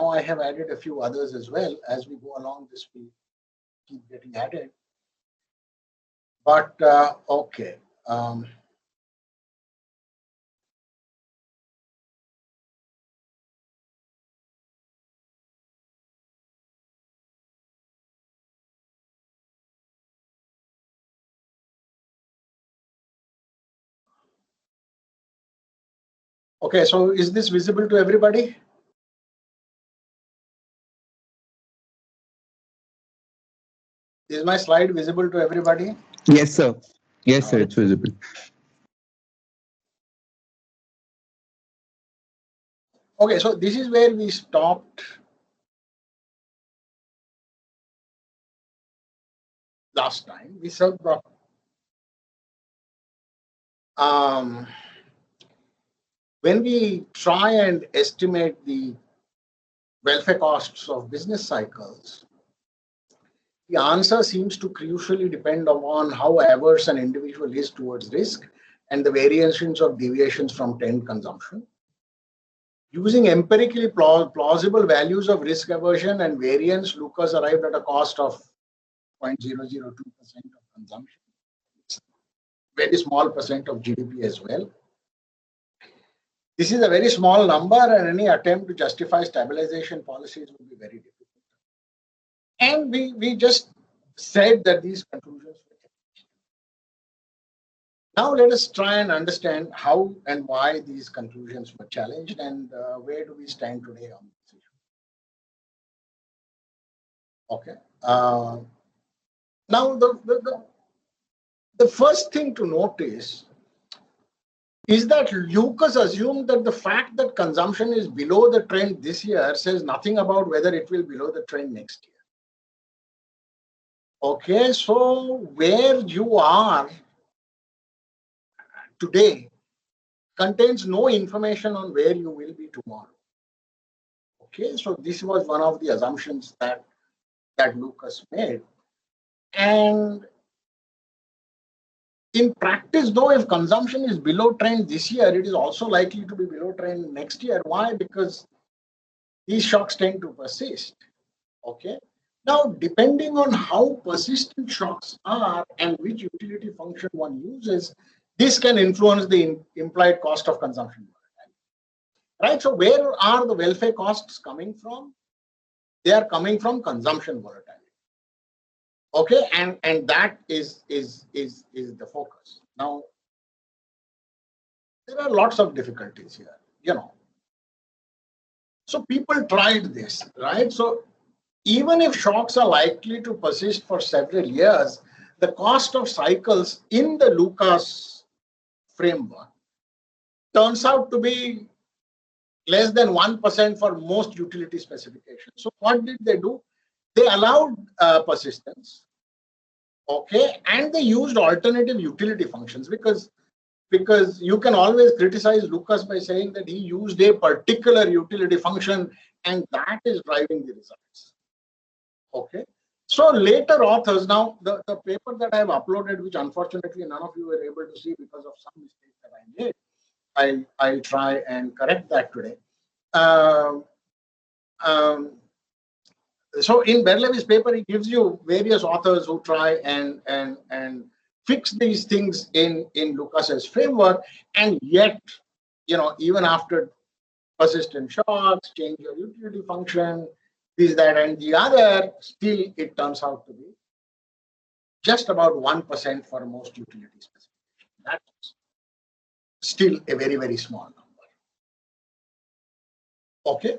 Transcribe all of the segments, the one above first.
now I have added a few others as well. As we go along, this will keep getting added. But okay. Okay, so is this visible to everybody? Is my slide visible to everybody? Yes, sir. Yes, sir, it's visible. Okay, so this is where we stopped last time. We said that when we try and estimate the welfare costs of business cycles, the answer seems to crucially depend upon how averse an individual is towards risk and the variations of deviations from trend consumption. Using empirically plausible values of risk aversion and variance, Lucas arrived at a cost of 0.002% of consumption. It's a very small percent of GDP as well. This is a very small number, and any attempt to justify stabilization policies would be very difficult. And we just said that these conclusions were challenged. Now let us try and understand how and why these conclusions were challenged, and where do we stand today on this issue. Okay. Now the first thing to notice is that Lucas assumed that the fact that consumption is below the trend this year says nothing about whether it will be below the trend next year. Okay, so where you are today contains no information on where you will be tomorrow. Okay, so this was one of the assumptions that Lucas made. And in practice, though, if consumption is below trend this year, it is also likely to be below trend next year. Why? Because these shocks tend to persist. Okay. Now, depending on how persistent shocks are and which utility function one uses, this can influence the implied cost of consumption. Right? So, where are the welfare costs coming from? They are coming from consumption volatility. Okay, and that is the focus. Now, there are lots of difficulties here, you know. So people tried this, right? So even if shocks are likely to persist for several years, the cost of cycles in the Lucas framework turns out to be less than 1% for most utility specifications. So what did they do? They allowed persistence, okay, and they used alternative utility functions because you can always criticize Lucas by saying that he used a particular utility function and that is driving the results. Okay. So later authors, now the paper that I have uploaded, which unfortunately none of you were able to see because of some mistakes that I made, I'll try and correct that today. So in Berlevy's paper, he gives you various authors who try and fix these things in Lucas's framework, and yet, you know, even after persistent shocks, change your utility function, this, that, and the other, still it turns out to be just about 1% for most utility specifications. That's still a very, very small number. Okay.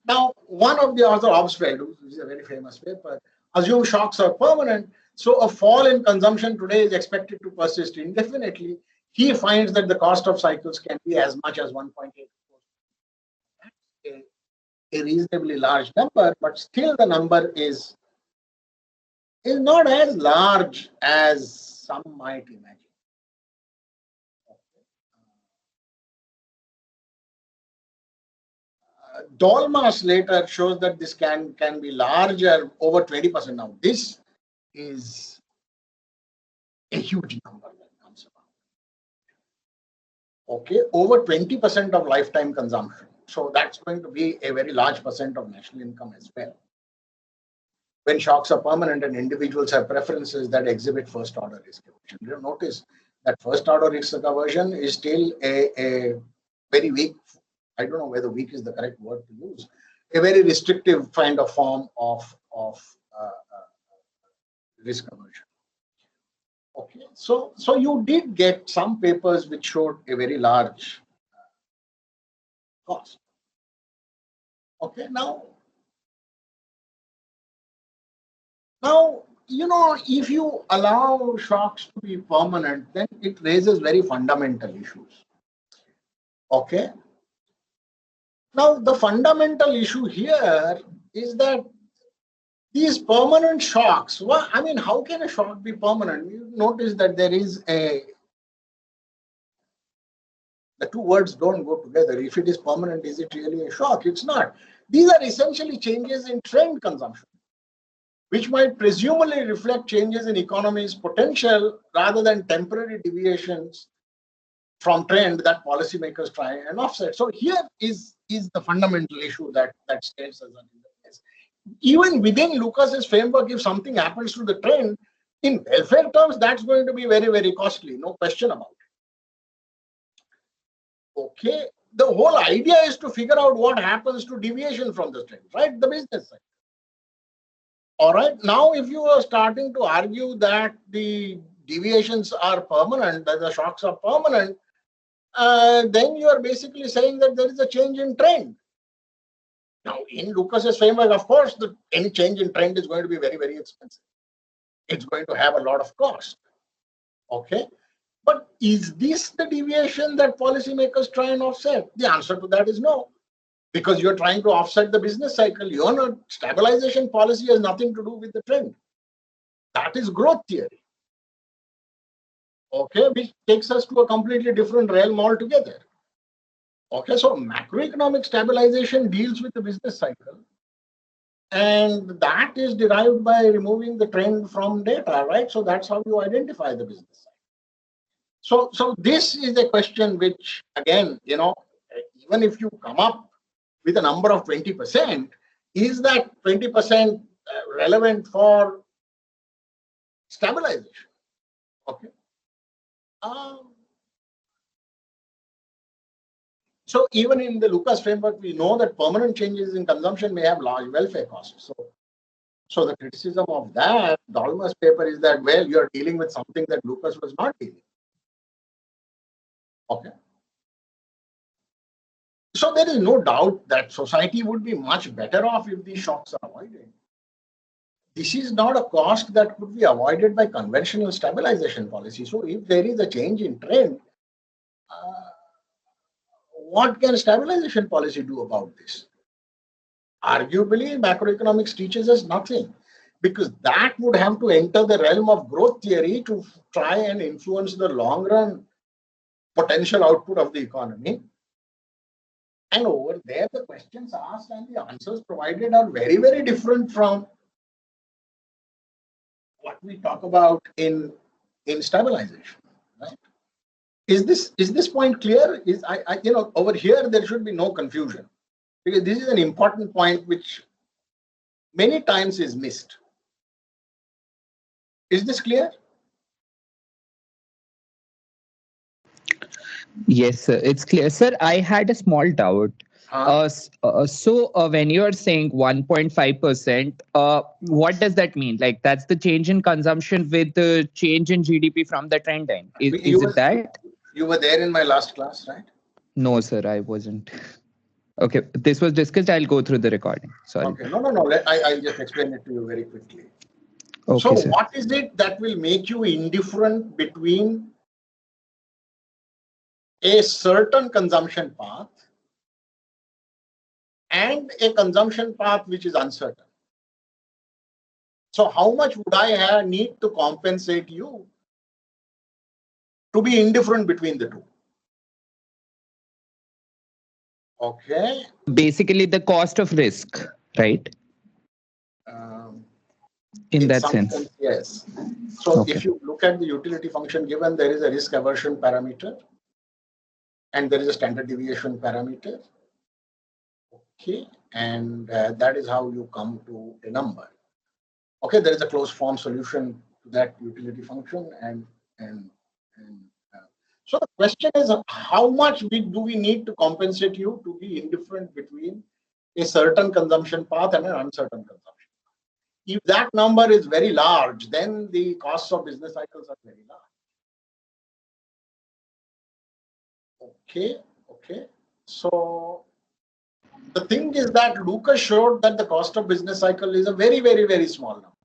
Now, one of the author, Obsfeld, which is a very famous paper, assumes shocks are permanent. So a fall in consumption today is expected to persist indefinitely. He finds that the cost of cycles can be as much as 1.8. That's a reasonably large number, but still the number is not as large as some might imagine. Dolmas later shows that this can be larger, over 20%. Now, this is a huge number that comes about. Okay, over 20% of lifetime consumption. So that's going to be a very large percent of national income as well. When shocks are permanent and individuals have preferences that exhibit first order risk aversion. You notice that first order risk aversion is still a very weak, I don't know whether weak is the correct word to use, a very restrictive kind of form of risk aversion. Okay, so you did get some papers which showed a very large cost. Okay, now, if you allow shocks to be permanent, then it raises very fundamental issues. Okay. Now, the fundamental issue here is that these permanent shocks, well, I mean, how can a shock be permanent? You notice that there is the two words don't go together. If it is permanent, is it really a shock? It's not. These are essentially changes in trend consumption, which might presumably reflect changes in economy's potential rather than temporary deviations from trend that policymakers try and offset. So here is the fundamental issue that stares us in the face. Even within Lucas's framework, if something happens to the trend, in welfare terms, that's going to be very, very costly, no question about it. Okay, the whole idea is to figure out what happens to deviation from the trend, right? The business side. All right, now if you are starting to argue that the deviations are permanent, that the shocks are permanent, then you are basically saying that there is a change in trend. Now, in Lucas's framework, of course, any change in trend is going to be very, very expensive. It's going to have a lot of cost. Okay. But is this the deviation that policymakers try and offset? The answer to that is no, because you're trying to offset the business cycle. Stabilization policy has nothing to do with the trend. That is growth theory. Okay, which takes us to a completely different realm altogether. Okay, so macroeconomic stabilization deals with the business cycle, and that is derived by removing the trend from data, right? So that's how you identify the business cycle. So this is a question which, again, even if you come up with a number of 20%, is that 20% relevant for stabilization? Okay. So even in the Lucas framework, we know that permanent changes in consumption may have large welfare costs. So the criticism of that Dolmer's paper is that, well, you're dealing with something that Lucas was not dealing. Okay. So there is no doubt that society would be much better off if these shocks are avoided. This is not a cost that could be avoided by conventional stabilization policy. So if there is a change in trend, what can stabilization policy do about this? Arguably, macroeconomics teaches us nothing, because that would have to enter the realm of growth theory to try and influence the long run potential output of the economy. And over there, the questions asked and the answers provided are very, very different from what we talk about in stabilization, right? Is this point clear? Over here there should be no confusion, because this is an important point which many times is missed. Is this clear? Yes, sir. It's clear. Sir, I had a small doubt. So when you're saying 1.5%, what does that mean? Like, that's the change in consumption with the change in GDP from the trend line. Is it that? You were there in my last class, right? No, sir, I wasn't. Okay, this was discussed. I'll go through the recording. Sorry. Okay, no. I'll just explain it to you very quickly. Okay, so sir. What is it that will make you indifferent between a certain consumption path and a consumption path which is uncertain? So how much would I need to compensate you to be indifferent between the two? Okay. Basically, the cost of risk, right? In that sense. Yes. So Okay. If you look at the utility function given, there is a risk aversion parameter and there is a standard deviation parameter. Okay, and that is how you come to a number. Okay, there is a closed form solution to that utility function, and and so the question is, how much do we need to compensate you to be indifferent between a certain consumption path and an uncertain consumption? If that number is very large, then the costs of business cycles are very large. Okay, okay. So the thing is that Lucas showed that the cost of business cycle is a very, very, very small number,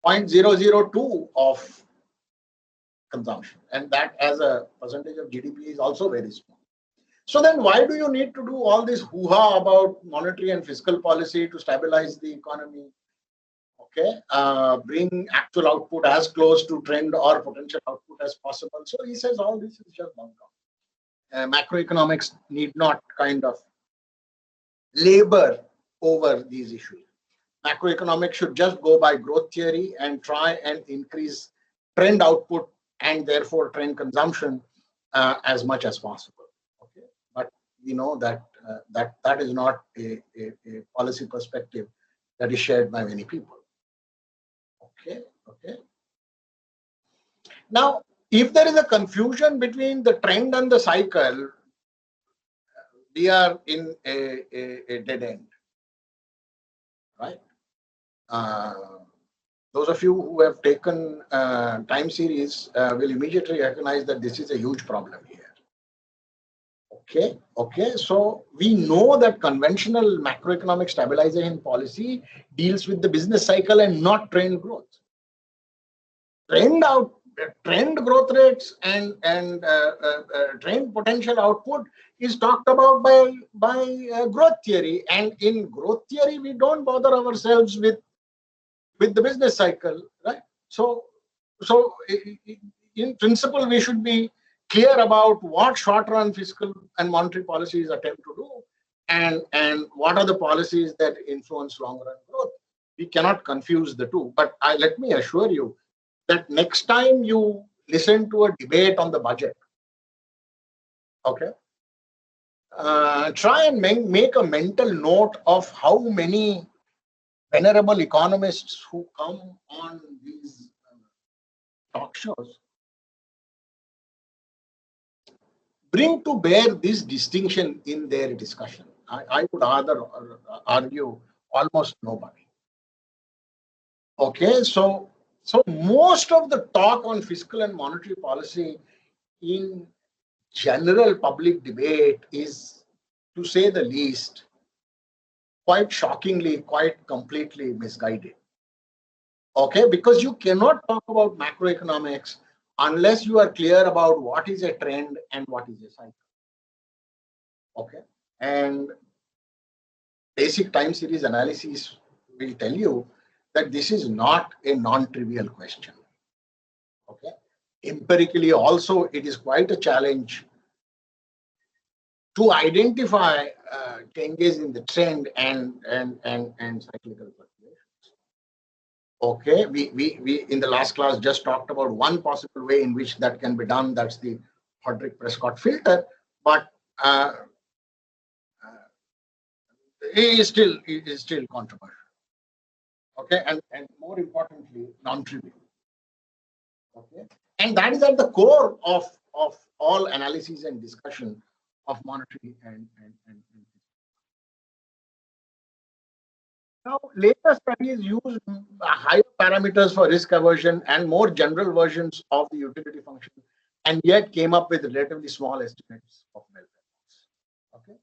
0.002 of consumption, and that as a percentage of GDP is also very small. So then why do you need to do all this hoo-ha about monetary and fiscal policy to stabilize the economy? Okay, bring actual output as close to trend or potential output as possible. So he says all this is just bunk up. Macroeconomics need not kind of labor over these issues. Macroeconomics should just go by growth theory and try and increase trend output and therefore trend consumption as much as possible. Okay, but we know that that is not a policy perspective that is shared by many people. Okay, okay. Now, if there is a confusion between the trend and the cycle, we are in a dead end, right? Those of you who have taken time series will immediately recognize that this is a huge problem here. Okay, okay. So we know that conventional macroeconomic stabilization policy deals with the business cycle and not trend growth. Trend growth rates and trend potential output is talked about by growth theory, and in growth theory we don't bother ourselves with the business cycle, right? So in principle we should be clear about what short-run fiscal and monetary policies attempt to do, and what are the policies that influence long-run growth. We cannot confuse the two. But let me assure you that next time you listen to a debate on the budget, okay, try and make a mental note of how many venerable economists who come on these talk shows bring to bear this distinction in their discussion. I would rather argue almost nobody. Okay, so most of the talk on fiscal and monetary policy in general public debate is, to say the least, quite shockingly, quite completely misguided. Okay, because you cannot talk about macroeconomics unless you are clear about what is a trend and what is a cycle. Okay, and basic time series analysis will tell you that this is not a non-trivial question. Okay, empirically also it is quite a challenge to identify changes in the trend and cyclical fluctuations. Okay, we in the last class just talked about one possible way in which that can be done. That's the Hodrick-Prescott filter, but it is still controversial. Okay, and more importantly, non-trivial. Okay, and that is at the core of all analysis and discussion of monetary and now later studies used higher parameters for risk aversion and more general versions of the utility function, and yet came up with relatively small estimates of welfare costs. Okay,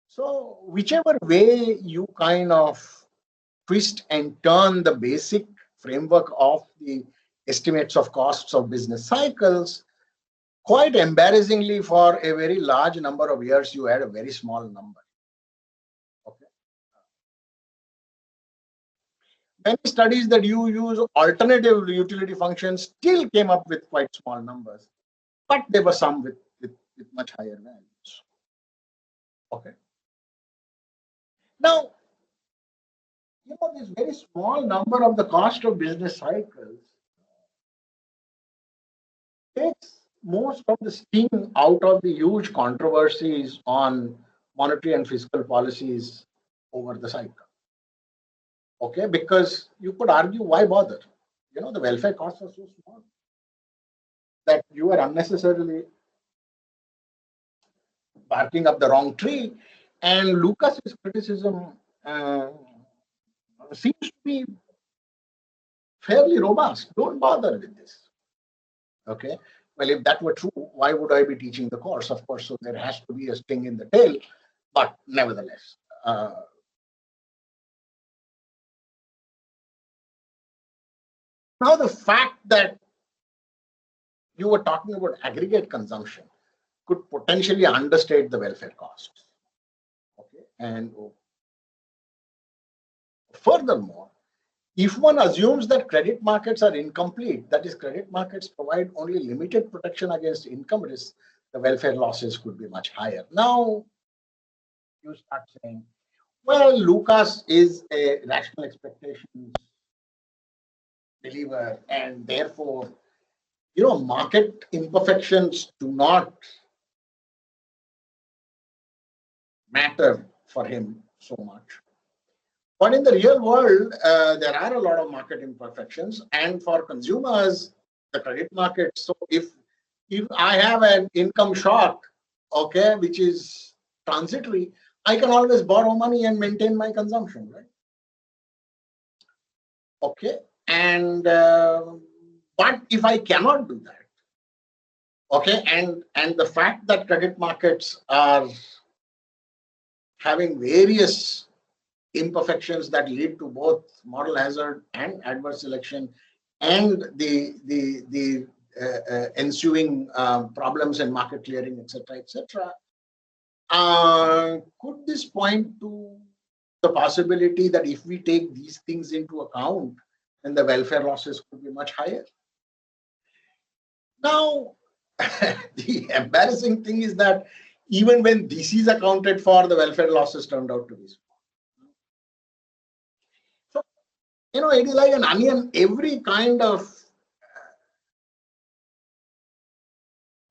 so whichever way you kind of twist and turn the basic framework of the estimates of costs of business cycles, quite embarrassingly for a very large number of years, you had a very small number. Okay. Many studies that you use alternative utility functions still came up with quite small numbers, but there were some with much higher values. Okay. Now, this very small number of the cost of business cycles takes most of the sting out of the huge controversies on monetary and fiscal policies over the cycle. Okay, because you could argue, why bother? The welfare costs are so small that you are unnecessarily barking up the wrong tree. And Lucas's criticism seems to be fairly robust. Don't bother with this. Okay. Well, if that were true, why would I be teaching the course? Of course, so there has to be a sting in the tail, but nevertheless. Now, the fact that you were talking about aggregate consumption could potentially understate the welfare costs. Okay. And furthermore, if one assumes that credit markets are incomplete, that is, credit markets provide only limited protection against income risks, the welfare losses could be much higher. Now, you start saying, well, Lucas is a rational expectations believer, and therefore, market imperfections do not matter for him so much. But in the real world, there are a lot of market imperfections, and for consumers, the credit market. So if I have an income shock, okay, which is transitory, I can always borrow money and maintain my consumption, right? Okay, and but if I cannot do that, okay, and the fact that credit markets are having various imperfections that lead to both moral hazard and adverse selection, and the ensuing problems in market clearing, etc., etc. Could this point to the possibility that if we take these things into account, then the welfare losses could be much higher? Now, the embarrassing thing is that even when this is accounted for, the welfare losses turned out to be small. So, it is like an onion. Every kind of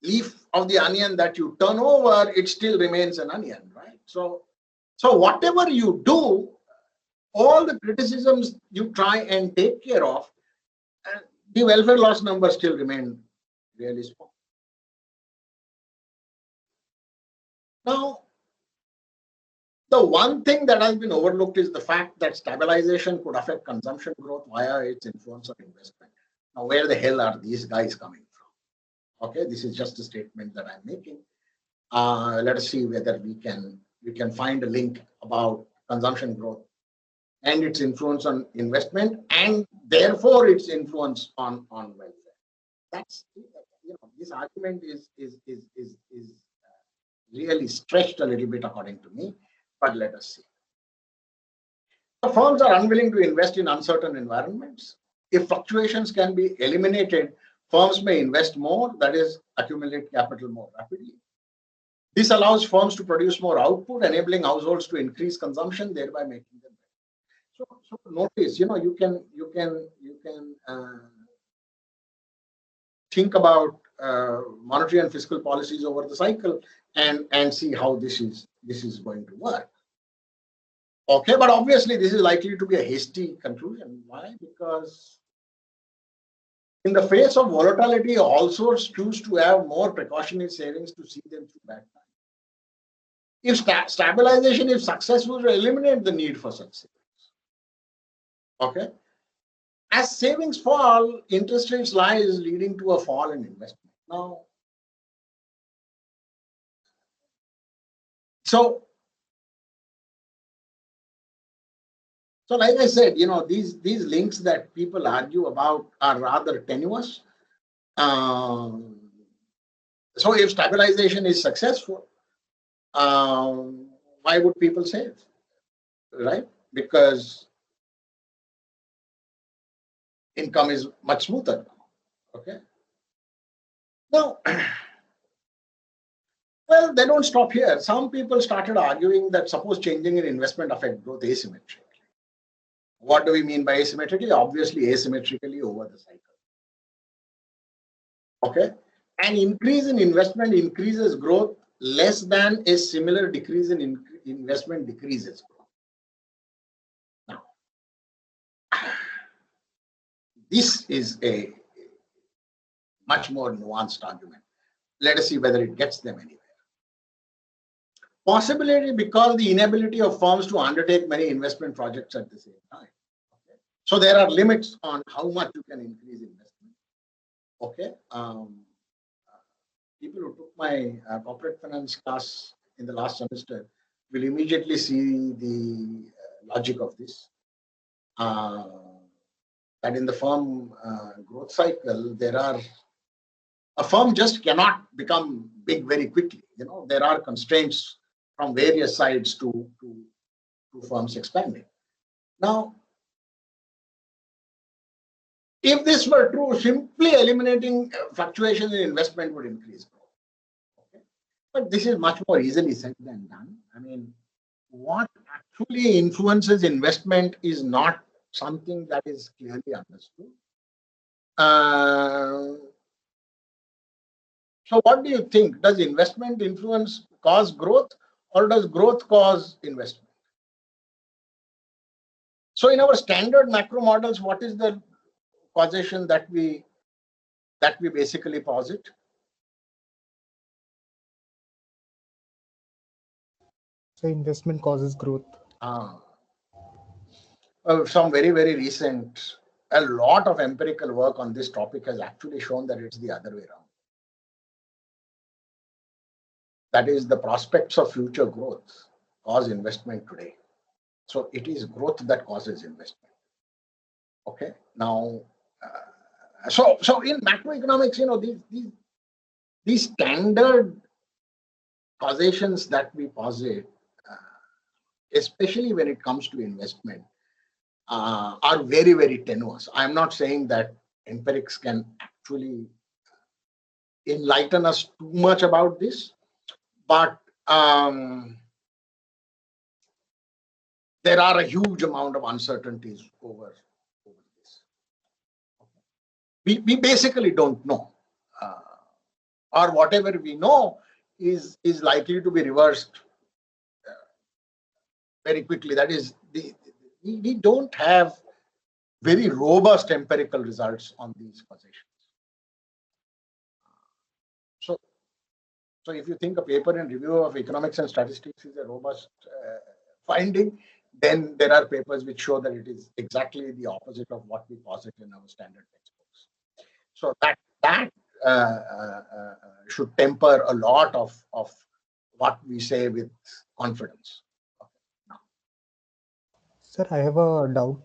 leaf of the onion that you turn over, it still remains an onion, right? So whatever you do, all the criticisms you try and take care of, the welfare loss numbers still remain really small. Now, the one thing that has been overlooked is the fact that stabilization could affect consumption growth via its influence on investment. Now, where the hell are these guys coming from? Okay, this is just a statement that I'm making. Let us see whether we can find a link about consumption growth and its influence on investment, and therefore its influence on welfare. That's this argument is really stretched a little bit according to me, but let us see. The firms are unwilling to invest in uncertain environments. If fluctuations can be eliminated, firms may invest more, that is, accumulate capital more rapidly. This allows firms to produce more output, enabling households to increase consumption, thereby making them better. So notice, you can think about monetary and fiscal policies over the cycle and see how this is going to work. Okay, but obviously this is likely to be a hasty conclusion. Why? Because in the face of volatility, also choose to have more precautionary savings to see them through bad times. If stabilization is successful, to eliminate the need for such savings. Okay. As savings fall, interest rates rise, leading to a fall in investment. Now, so like I said, these links that people argue about are rather tenuous. So if stabilization is successful, why would people save? Right? Because income is much smoother. Okay. Now, well, they don't stop here. Some people started arguing that suppose changing in investment affect growth asymmetrically. What do we mean by asymmetrically? Obviously, asymmetrically over the cycle. Okay. An increase in investment increases growth less than a similar decrease in investment decreases growth. this is a much more nuanced argument. Let us see whether it gets them anywhere. Possibility because the inability of firms to undertake many investment projects at the same time. Okay. So there are limits on how much you can increase investment. Okay. People who took my corporate finance class in the last semester will immediately see the logic of this. That in the firm growth cycle, a firm just cannot become big very quickly. There are constraints from various sides to firms expanding. Now, if this were true, simply eliminating fluctuations in investment would increase growth. Okay? But this is much more easily said than done. I mean, what actually influences investment is not something that is clearly understood. So what do you think? Does investment cause growth, or does growth cause investment? So in our standard macro models, what is the causation that we basically posit? So investment causes growth. Some very, very recent, a lot of empirical work on this topic has actually shown that it's the other way around. That is, the prospects of future growth cause investment today. So it is growth that causes investment. Okay. Now, so in macroeconomics, these standard causations that we posit, especially when it comes to investment, are very, very tenuous. I'm not saying that empirics can actually enlighten us too much about this, but there are a huge amount of uncertainties over this. We basically don't know, or whatever we know is likely to be reversed very quickly. That is, we don't have very robust empirical results on these causations. So if you think a paper in Review of Economics and Statistics is a robust finding, then there are papers which show that it is exactly the opposite of what we posit in our standard textbooks. So that should temper a lot of what we say with confidence. Sir, I have a doubt.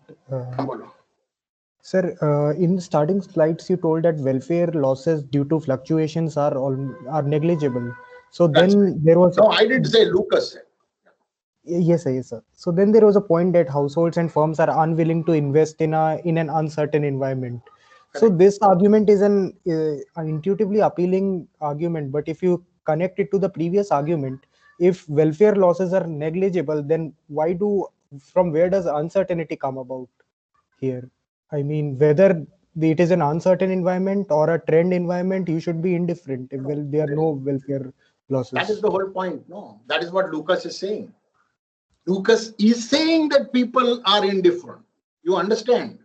Sir, in the starting slides, you told that welfare losses due to fluctuations are negligible. So then there was... No, I didn't say, Lucas said. Yes, sir. So then there was a point that households and firms are unwilling to invest in an uncertain environment. Correct. So this argument is an intuitively appealing argument. But if you connect it to the previous argument, if welfare losses are negligible, then from where does uncertainty come about here? I mean, whether it is an uncertain environment or a trend environment, you should be indifferent if there are no welfare losses. That is the whole point. No, that is what Lucas is saying. Lucas is saying that people are indifferent. You understand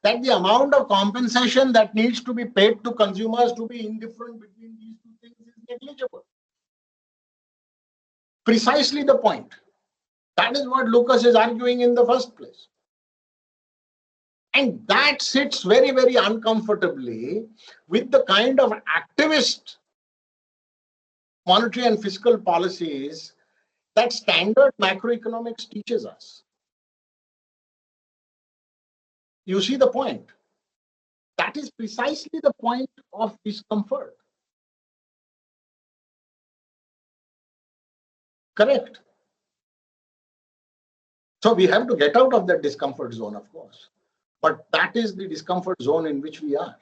that the amount of compensation that needs to be paid to consumers to be indifferent between these two things is negligible. Precisely the point. That is what Lucas is arguing in the first place. And that sits very, very uncomfortably with the kind of activist monetary and fiscal policies that standard macroeconomics teaches us. You see the point? That is precisely the point of discomfort. Correct. So we have to get out of that discomfort zone, of course. But that is the discomfort zone in which we are.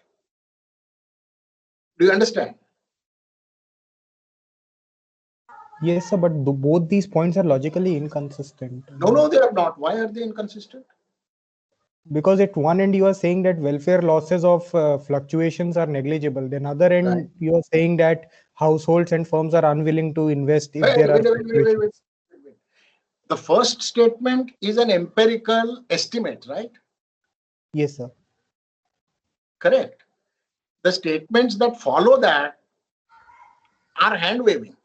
Do you understand? Yes, sir, but both these points are logically inconsistent. No, they are not. Why are they inconsistent? Because at one end you are saying that welfare losses of fluctuations are negligible. Then other end, right, you are saying that households and firms are unwilling to invest if there are fluctuations. Wait. The first statement is an empirical estimate, right? Yes, sir. Correct. The statements that follow that are hand waving.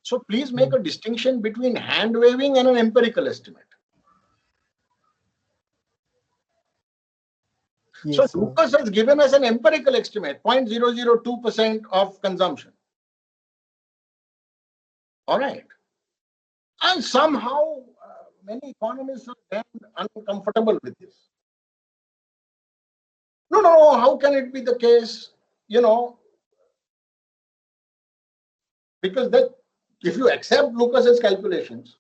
So please make a distinction between hand waving and an empirical estimate. So Yes, sir. Lucas has given us an empirical estimate, 0.002% of consumption. All right. And somehow many economists are then uncomfortable with this. No, how can it be the case? Because that if you accept Lucas's calculations,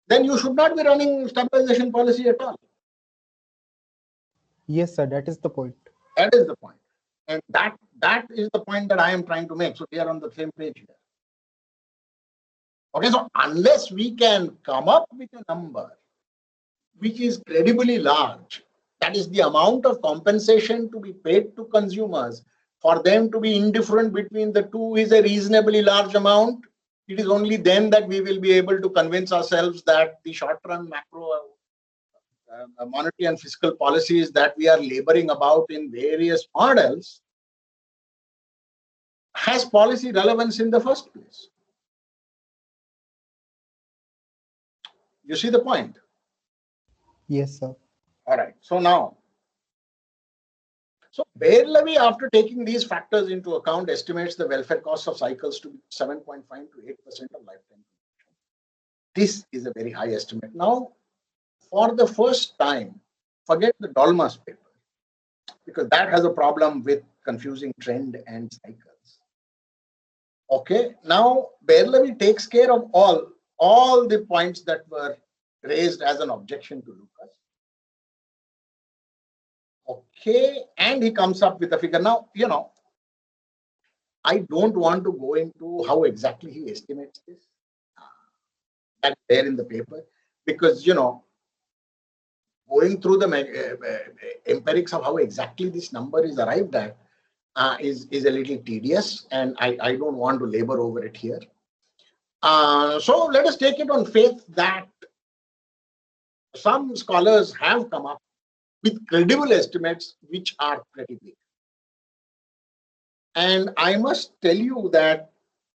then you should not be running stabilization policy at all. Yes, sir. That is the point. That is the point. And that is the point that I am trying to make. So we are on the same page here. Okay, so unless we can come up with a number which is credibly large, that is the amount of compensation to be paid to consumers for them to be indifferent between the two is a reasonably large amount, it is only then that we will be able to convince ourselves that the short-term macro monetary and fiscal policies that we are laboring about in various models has policy relevance in the first place. You see the point? Yes, sir. All right. So now, Bayer levy, after taking these factors into account, estimates the welfare costs of cycles to be 7.5 to 8% of lifetime. This is a very high estimate. Now, for the first time, forget the Dolmas paper, because that has a problem with confusing trend and cycles. Okay. Now, Bayer levy takes care of all the points that were raised as an objection to Lucas. Okay, and he comes up with a figure. Now, I don't want to go into how exactly he estimates this. That's there in the paper, because, going through the empirics of how exactly this number is arrived at is a little tedious, and I don't want to labor over it here. So let us take it on faith that some scholars have come up with credible estimates which are pretty big. And I must tell you that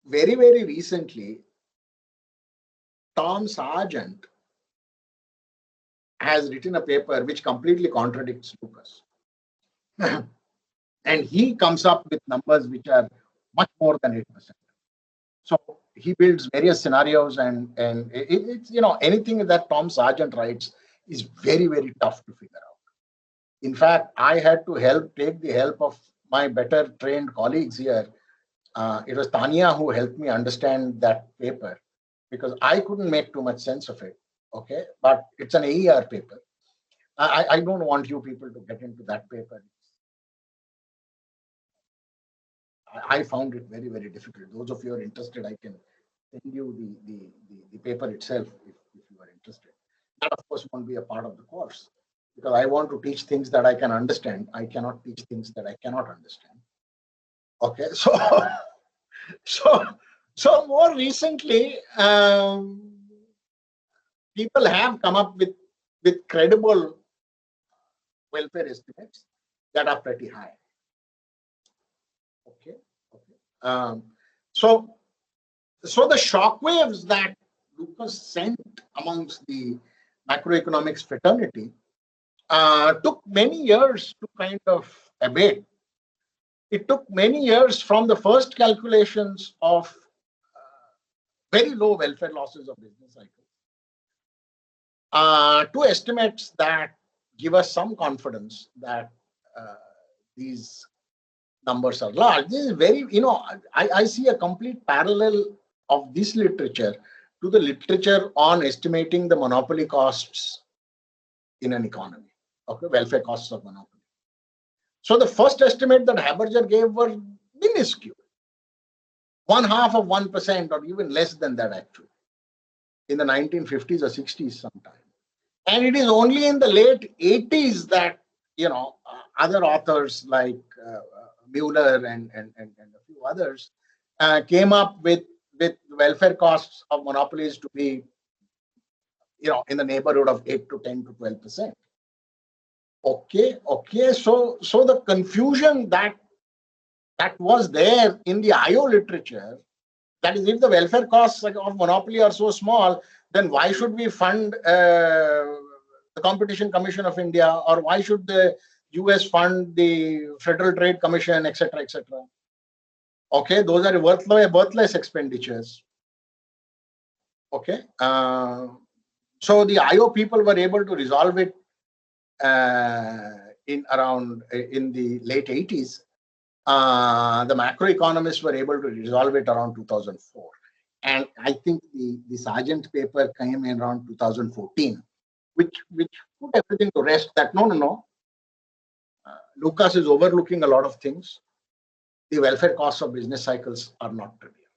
very, very recently, Tom Sargent has written a paper which completely contradicts Lucas. And he comes up with numbers which are much more than 8%. So he builds various scenarios, and it's, anything that Tom Sargent writes is very, very tough to figure out. In fact, I had to take the help of my better trained colleagues here. It was Tanya who helped me understand that paper, because I couldn't make too much sense of it. Okay, but it's an AER paper. I don't want you people to get into that paper. I found it very, very difficult. Those of you who are interested, I can send you the paper itself if you are interested. That, of course, won't be a part of the course, because I want to teach things that I can understand. I cannot teach things that I cannot understand. Okay, so more recently, people have come up with credible welfare estimates that are pretty high. Okay. So the shockwaves that Lucas sent amongst the macroeconomics fraternity took many years to kind of abate. It took many years from the first calculations of very low welfare losses of business cycles to estimates that give us some confidence that these numbers are large. This is very, I see a complete parallel of this literature to the literature on estimating the monopoly costs in an economy, okay, welfare costs of monopoly. So the first estimate that Haberger gave were minuscule, 1/2 of 1%, or even less than that actually, in the 1950s or 60s sometime. And it is only in the late 80s that, other authors like Mueller and a few others came up with welfare costs of monopolies to be, in the neighborhood of 8 to 10 to 12%. Okay. So the confusion that was there in the IO literature, that is, if the welfare costs of monopoly are so small, then why should we fund the Competition Commission of India, or why should the US fund the Federal Trade Commission, etc., etc.? Okay, those are worthless expenditures. Okay, so the IO people were able to resolve it in the late 80s. The macroeconomists were able to resolve it around 2004. And I think the Sargent paper came in around 2014, which put everything to rest that no. Lucas is overlooking a lot of things. The welfare costs of business cycles are not trivial.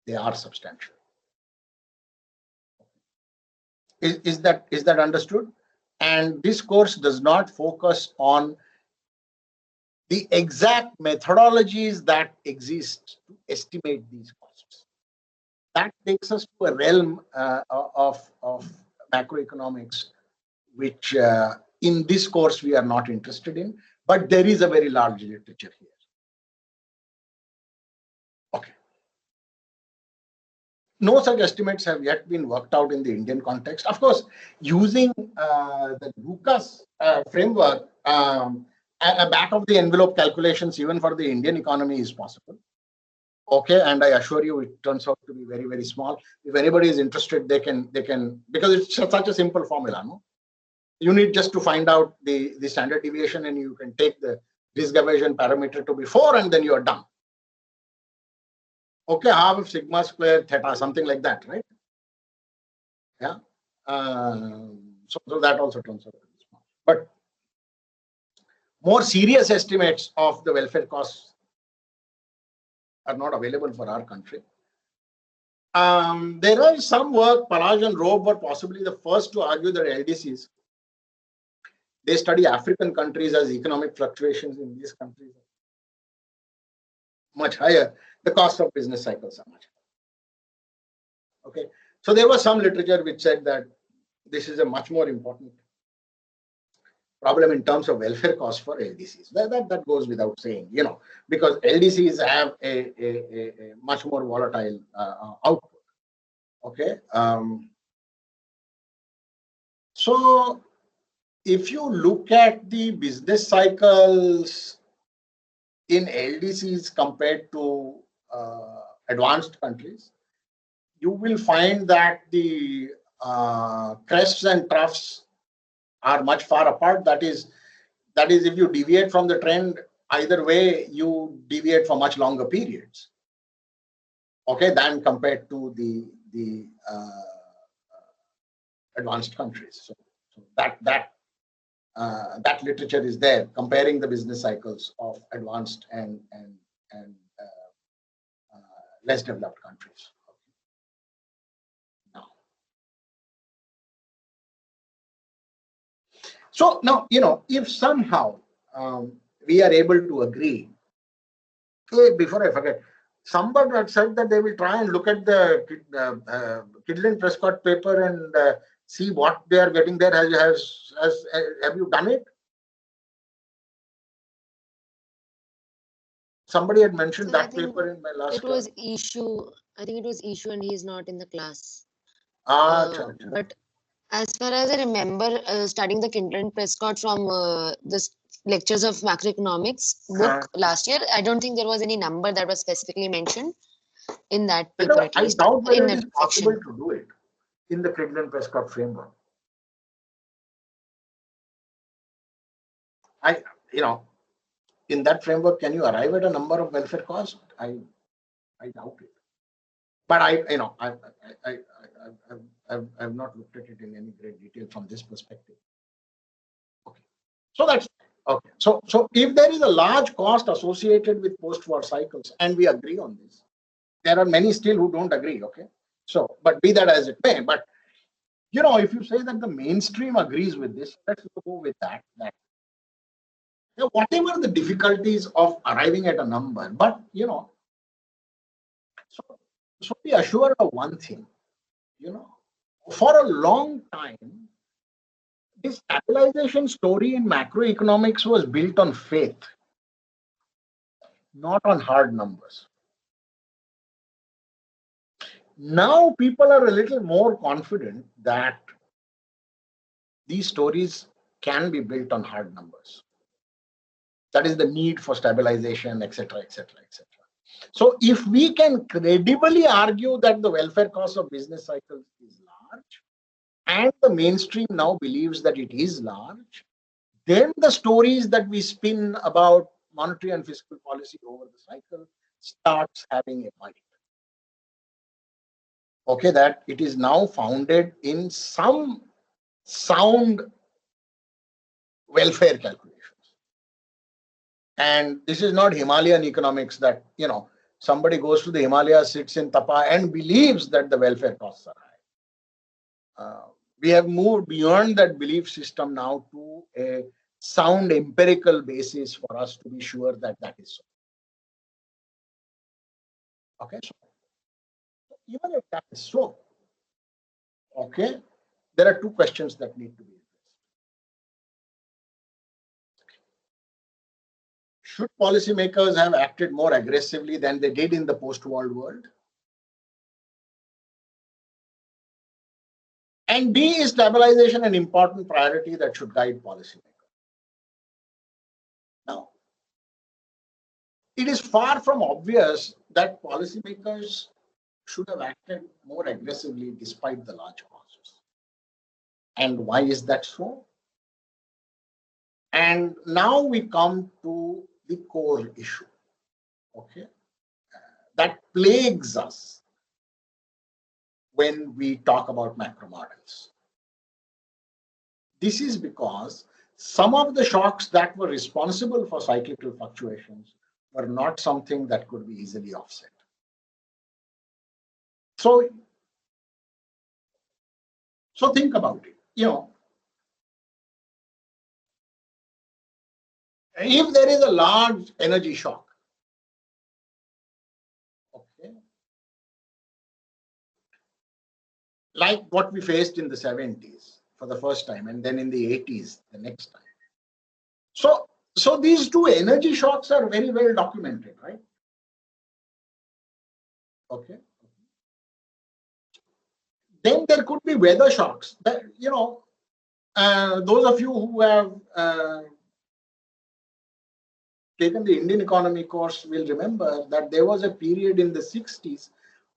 They are substantial. Is that understood? And this course does not focus on the exact methodologies that exist to estimate these costs. That takes us to a realm of macroeconomics, which in this course we are not interested in, but there is a very large literature here. Okay. No such estimates have yet been worked out in the Indian context. Of course, using the Lucas framework, a back of the envelope calculations even for the Indian economy is possible. Okay, and I assure you, it turns out to be very, very small. If anybody is interested, they can because it's such a simple formula. No, you need just to find out the standard deviation, and you can take the risk aversion parameter to be 4, and then you are done. Okay, half of sigma square theta, something like that, right? Yeah. So that also turns out to be small. But more serious estimates of the welfare costs are not available for our country. There is some work. Palaj and Robe were possibly the first to argue that LDCs, they study African countries as economic fluctuations in these countries are much higher. The cost of business cycles are much higher. Okay, so there was some literature which said that this is a much more important problem in terms of welfare costs for LDCs. That goes without saying, because LDCs have a much more volatile output. Okay, so if you look at the business cycles in LDCs compared to advanced countries, you will find that the crests and troughs are much far apart. That is, if you deviate from the trend, either way, you deviate for much longer periods. Okay, than compared to the advanced countries. So that literature is there comparing the business cycles of advanced and less developed countries. So now, if somehow we are able to agree, before I forget, somebody had said that they will try and look at the Kidlin-Prescott paper and see what they are getting there. Have you done it? Somebody had mentioned that paper in my last class. I think it was issue and he is not in the class. Achha. But as far as I remember, studying the Kidlin-Prescott from the lectures of macroeconomics book last year, I don't think there was any number that was specifically mentioned in that paper, at least. I doubt whether in it is possible to do it in the Kidlin-Prescott framework. In that framework, can you arrive at a number of welfare costs? I doubt it. But I've not looked at it in any great detail from this perspective. Okay, so that's okay. So if there is a large cost associated with post-war cycles, and we agree on this, there are many still who don't agree. Okay, so but be that as it may, but if you say that the mainstream agrees with this, let's go with that. Whatever the difficulties of arriving at a number, but so be assured of one thing, for a long time, This stabilization story in macroeconomics was built on faith, not on hard numbers. Now people are a little more confident that these stories can be built on hard numbers. That is the need for stabilization, etc., etc., etc. So if we can credibly argue that the welfare cost of business cycles is large, and the mainstream now believes that it is large, then the stories that we spin about monetary and fiscal policy over the cycle starts having a bite. Okay, that it is now founded in some sound welfare calculations. And this is not Himalayan economics that, somebody goes to the Himalayas, sits in Tapa and believes that the welfare costs are high. We have moved beyond that belief system now to a sound empirical basis for us to be sure that that is so. Okay, so even if that is so, okay, there are two questions that need to be addressed. Should policymakers have acted more aggressively than they did in the post-war world? And B, is stabilization an important priority that should guide policymakers? Now, it is far from obvious that policymakers should have acted more aggressively despite the large costs. And why is that so? And now we come to the core issue, okay, that plagues us when we talk about macro models. This is because some of the shocks that were responsible for cyclical fluctuations were not something that could be easily offset. So think about it. If there is a large energy shock, okay, like what we faced in the 70s for the first time, and then in the 80s the next time. So these two energy shocks are very well documented, right? Okay. Then there could be weather shocks. That, those of you who have taken the Indian economy course will remember that there was a period in the 60s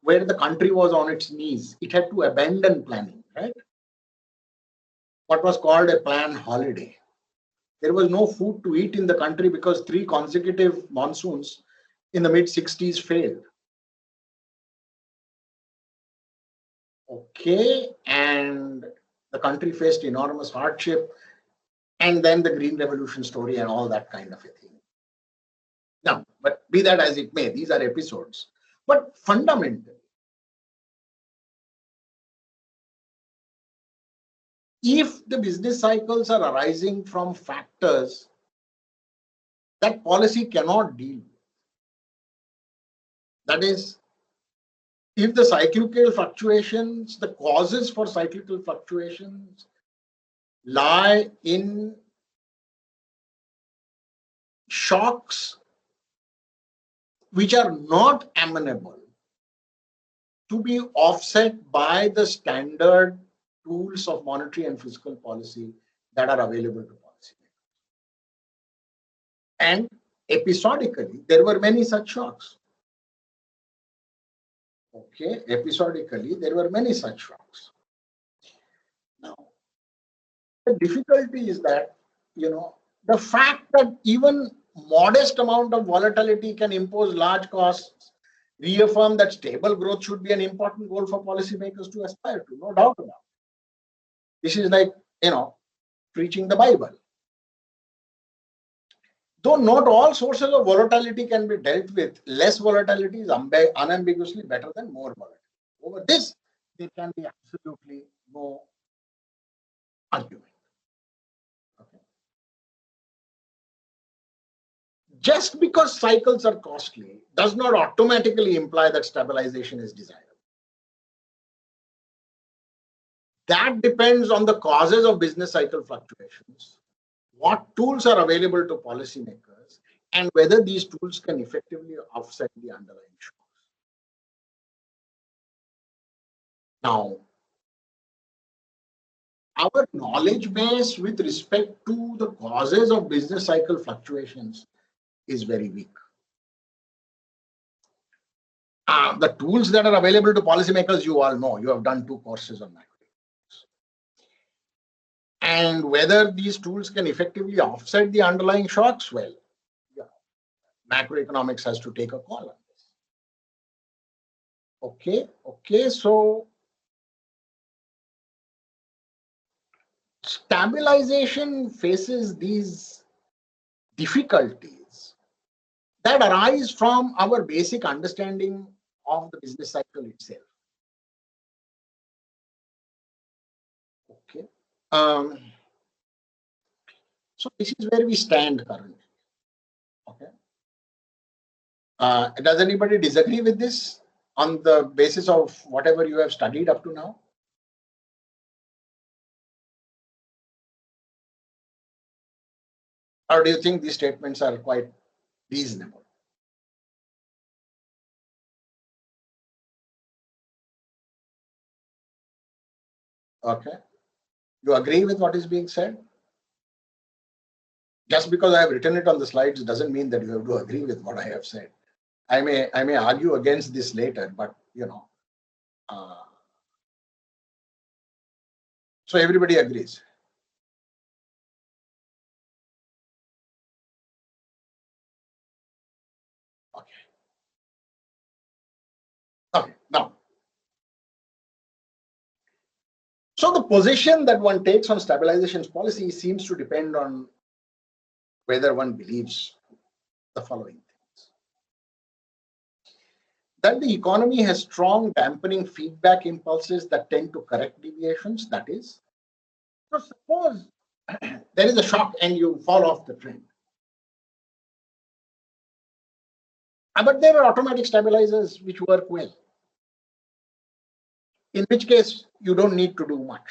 where the country was on its knees. It had to abandon planning, right? What was called a plan holiday. There was no food to eat in the country because 3 consecutive monsoons in the mid-60s failed. Okay, and the country faced enormous hardship, and then the Green Revolution story and all that kind of a thing. Now, but be that as it may, these are episodes. But fundamentally, if the business cycles are arising from factors that policy cannot deal with, that is, if the cyclical fluctuations, the causes for cyclical fluctuations lie in shocks which are not amenable to be offset by the standard tools of monetary and fiscal policy that are available to policymakers. And episodically, there were many such shocks. Okay, episodically, there were many such shocks. Now, the difficulty is that, the fact that even modest amount of volatility can impose large costs reaffirm that stable growth should be an important goal for policymakers to aspire to, no doubt about it. This is like, preaching the Bible. Though not all sources of volatility can be dealt with, less volatility is unambiguously better than more volatility. Over this, there can be absolutely no argument. Okay. Just because cycles are costly does not automatically imply that stabilization is desirable. That depends on the causes of business cycle fluctuations, what tools are available to policymakers, and whether these tools can effectively offset the underlying shocks. Now, our knowledge base with respect to the causes of business cycle fluctuations is very weak. The tools that are available to policymakers, you all know, you have done 2 courses on macroeconomics. And whether these tools can effectively offset the underlying shocks, well, yeah, macroeconomics has to take a call on this. Okay, so stabilization faces these difficulties that arise from our basic understanding of the business cycle itself. Okay. So this is where we stand currently. Okay. Does anybody disagree with this on the basis of whatever you have studied up to now? Or do you think these statements are quite reasonable? Okay. You agree with what is being said? Just because I have written it on the slides doesn't mean that you have to agree with what I have said. I may argue against this later, but you know. So everybody agrees. Okay, now. So the position that one takes on stabilization policy seems to depend on whether one believes the following things. That the economy has strong dampening feedback impulses that tend to correct deviations, that is. So suppose there is a shock and you fall off the trend. But there are automatic stabilizers which work well. In which case, you don't need to do much.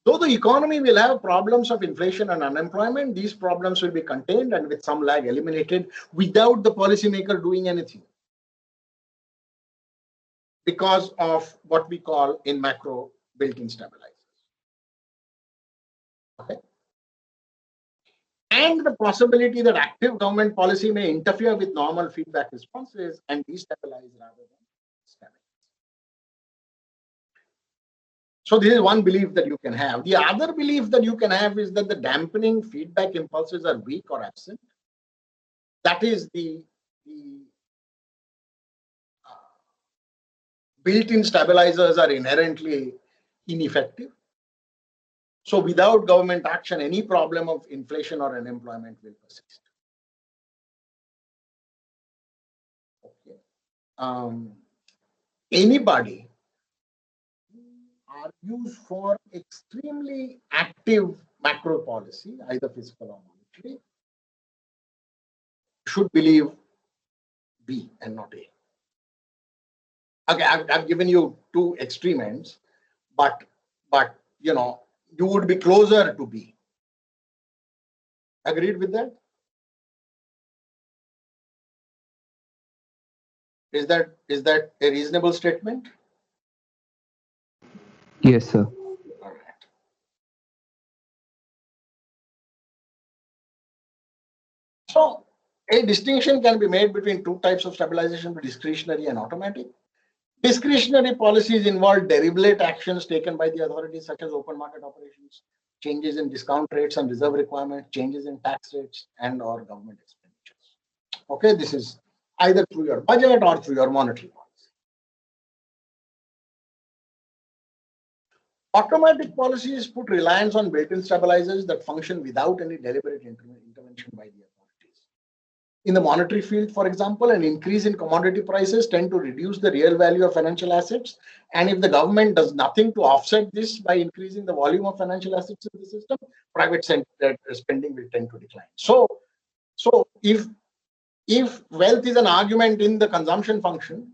Though the economy will have problems of inflation and unemployment, these problems will be contained and with some lag eliminated without the policymaker doing anything, because of what we call in macro built-in stabilizers. Okay. And the possibility that active government policy may interfere with normal feedback responses and destabilize rather than stabilize. So this is one belief that you can have. The other belief that you can have is that the dampening feedback impulses are weak or absent. That is the built-in stabilizers are inherently ineffective. So without government action, any problem of inflation or unemployment will persist. Okay. Anybody who argues for extremely active macro policy, either fiscal or monetary, should believe B and not A. Okay, I've given you 2 extreme ends, but you know, you would be closer to B. Agreed with that? Is that a reasonable statement? Yes, sir. All right. So a distinction can be made between 2 types of stabilization: discretionary and automatic. Discretionary policies involve deliberate actions taken by the authorities, such as open market operations, changes in discount rates and reserve requirements, changes in tax rates and or government expenditures. Okay, this is either through your budget or through your monetary policy. Automatic policies put reliance on built-in stabilizers that function without any deliberate intervention by the authorities. In the monetary field, for example, an increase in commodity prices tend to reduce the real value of financial assets. And if the government does nothing to offset this by increasing the volume of financial assets in the system, private spending will tend to decline. So if wealth is an argument in the consumption function,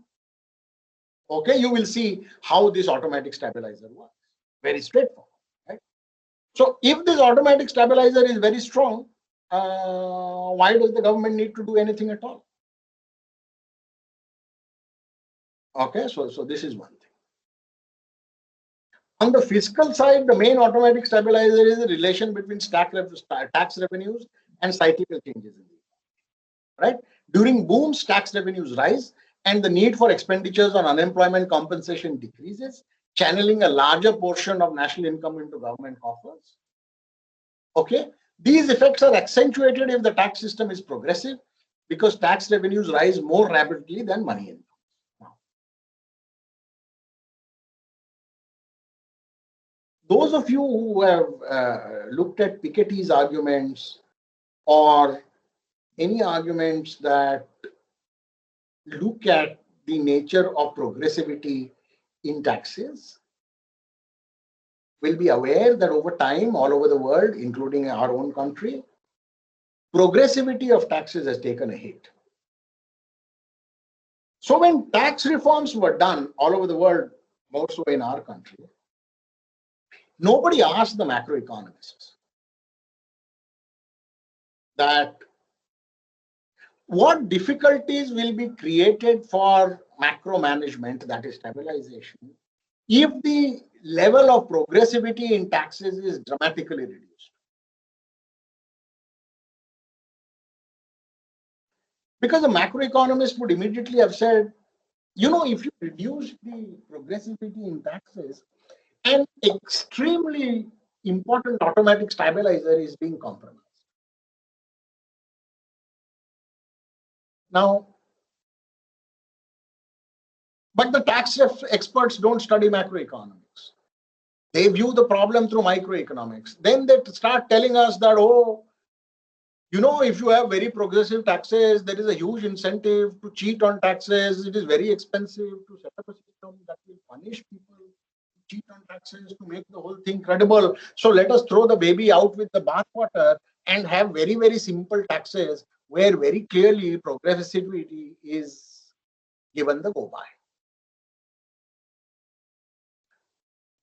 okay, you will see how this automatic stabilizer works. Very straightforward, right? So if this automatic stabilizer is very strong, why does the government need to do anything at all? Okay, so this is one thing. On the fiscal side, the main automatic stabilizer is the relation between tax revenues and cyclical changes in the economy, right? During booms, tax revenues rise and the need for expenditures on unemployment compensation decreases, channeling a larger portion of national income into government coffers. Okay, these effects are accentuated if the tax system is progressive because tax revenues rise more rapidly than money income. Those of you who have looked at Piketty's arguments or any arguments that look at the nature of progressivity in taxes will be aware that over time, all over the world, including our own country, progressivity of taxes has taken a hit. So when tax reforms were done all over the world, more so in our country, nobody asked the macroeconomists that what difficulties will be created for macro management, that is stabilization, if the level of progressivity in taxes is dramatically reduced. Because the macroeconomists would immediately have said, you know, if you reduce the progressivity in taxes, an extremely important automatic stabilizer is being compromised. Now, but the tax experts don't study macroeconomics. They view the problem through microeconomics. Then they start telling us that, oh, you know, if you have very progressive taxes, there is a huge incentive to cheat on taxes. It is very expensive to set up a system that will punish people who cheat on taxes to make the whole thing credible. So let us throw the baby out with the bathwater and have very, very simple taxes where very clearly progressivity is given the go by.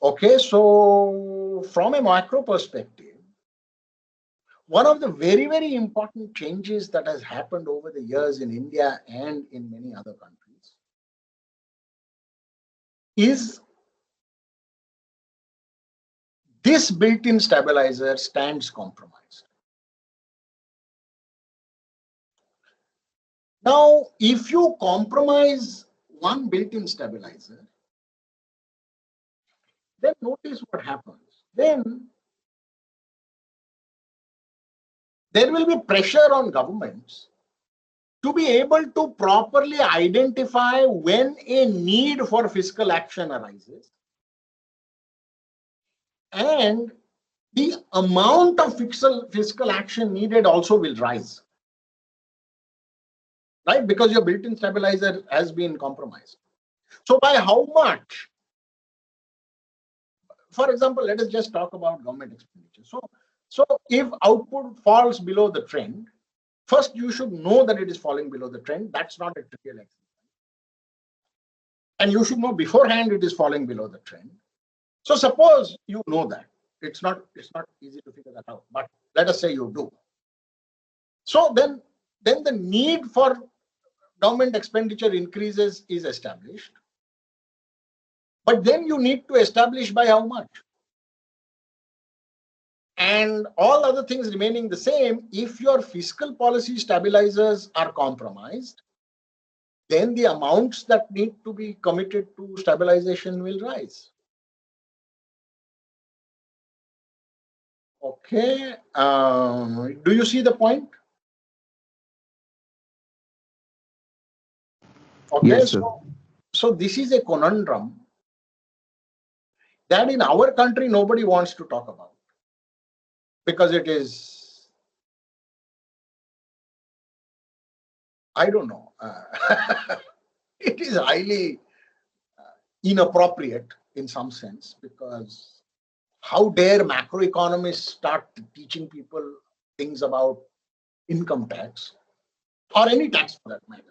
Okay, so from a macro perspective, one of the very, very important changes that has happened over the years in India and in many other countries is this built-in stabilizer stands compromised. Now, if you compromise one built-in stabilizer, then notice what happens. Then there will be pressure on governments to be able to properly identify when a need for fiscal action arises and the amount of fiscal action needed also will rise, right? Because your built-in stabilizer has been compromised. So by how much? For example, let us just talk about government expenditure. So if output falls below the trend, first you should know that it is falling below the trend. That's not a trivial exercise. And you should know beforehand it is falling below the trend. So suppose you know that. It's not easy to figure that out, but let us say you do. So then the need for government expenditure increases is established. But then you need to establish by how much. And all other things remaining the same, if your fiscal policy stabilizers are compromised, then the amounts that need to be committed to stabilization will rise. Okay, do you see the point? Okay, Yes, sir. so this is a conundrum that in our country nobody wants to talk about because it is, I don't know, it is highly inappropriate in some sense, because how dare macroeconomists start teaching people things about income tax or any tax for that matter,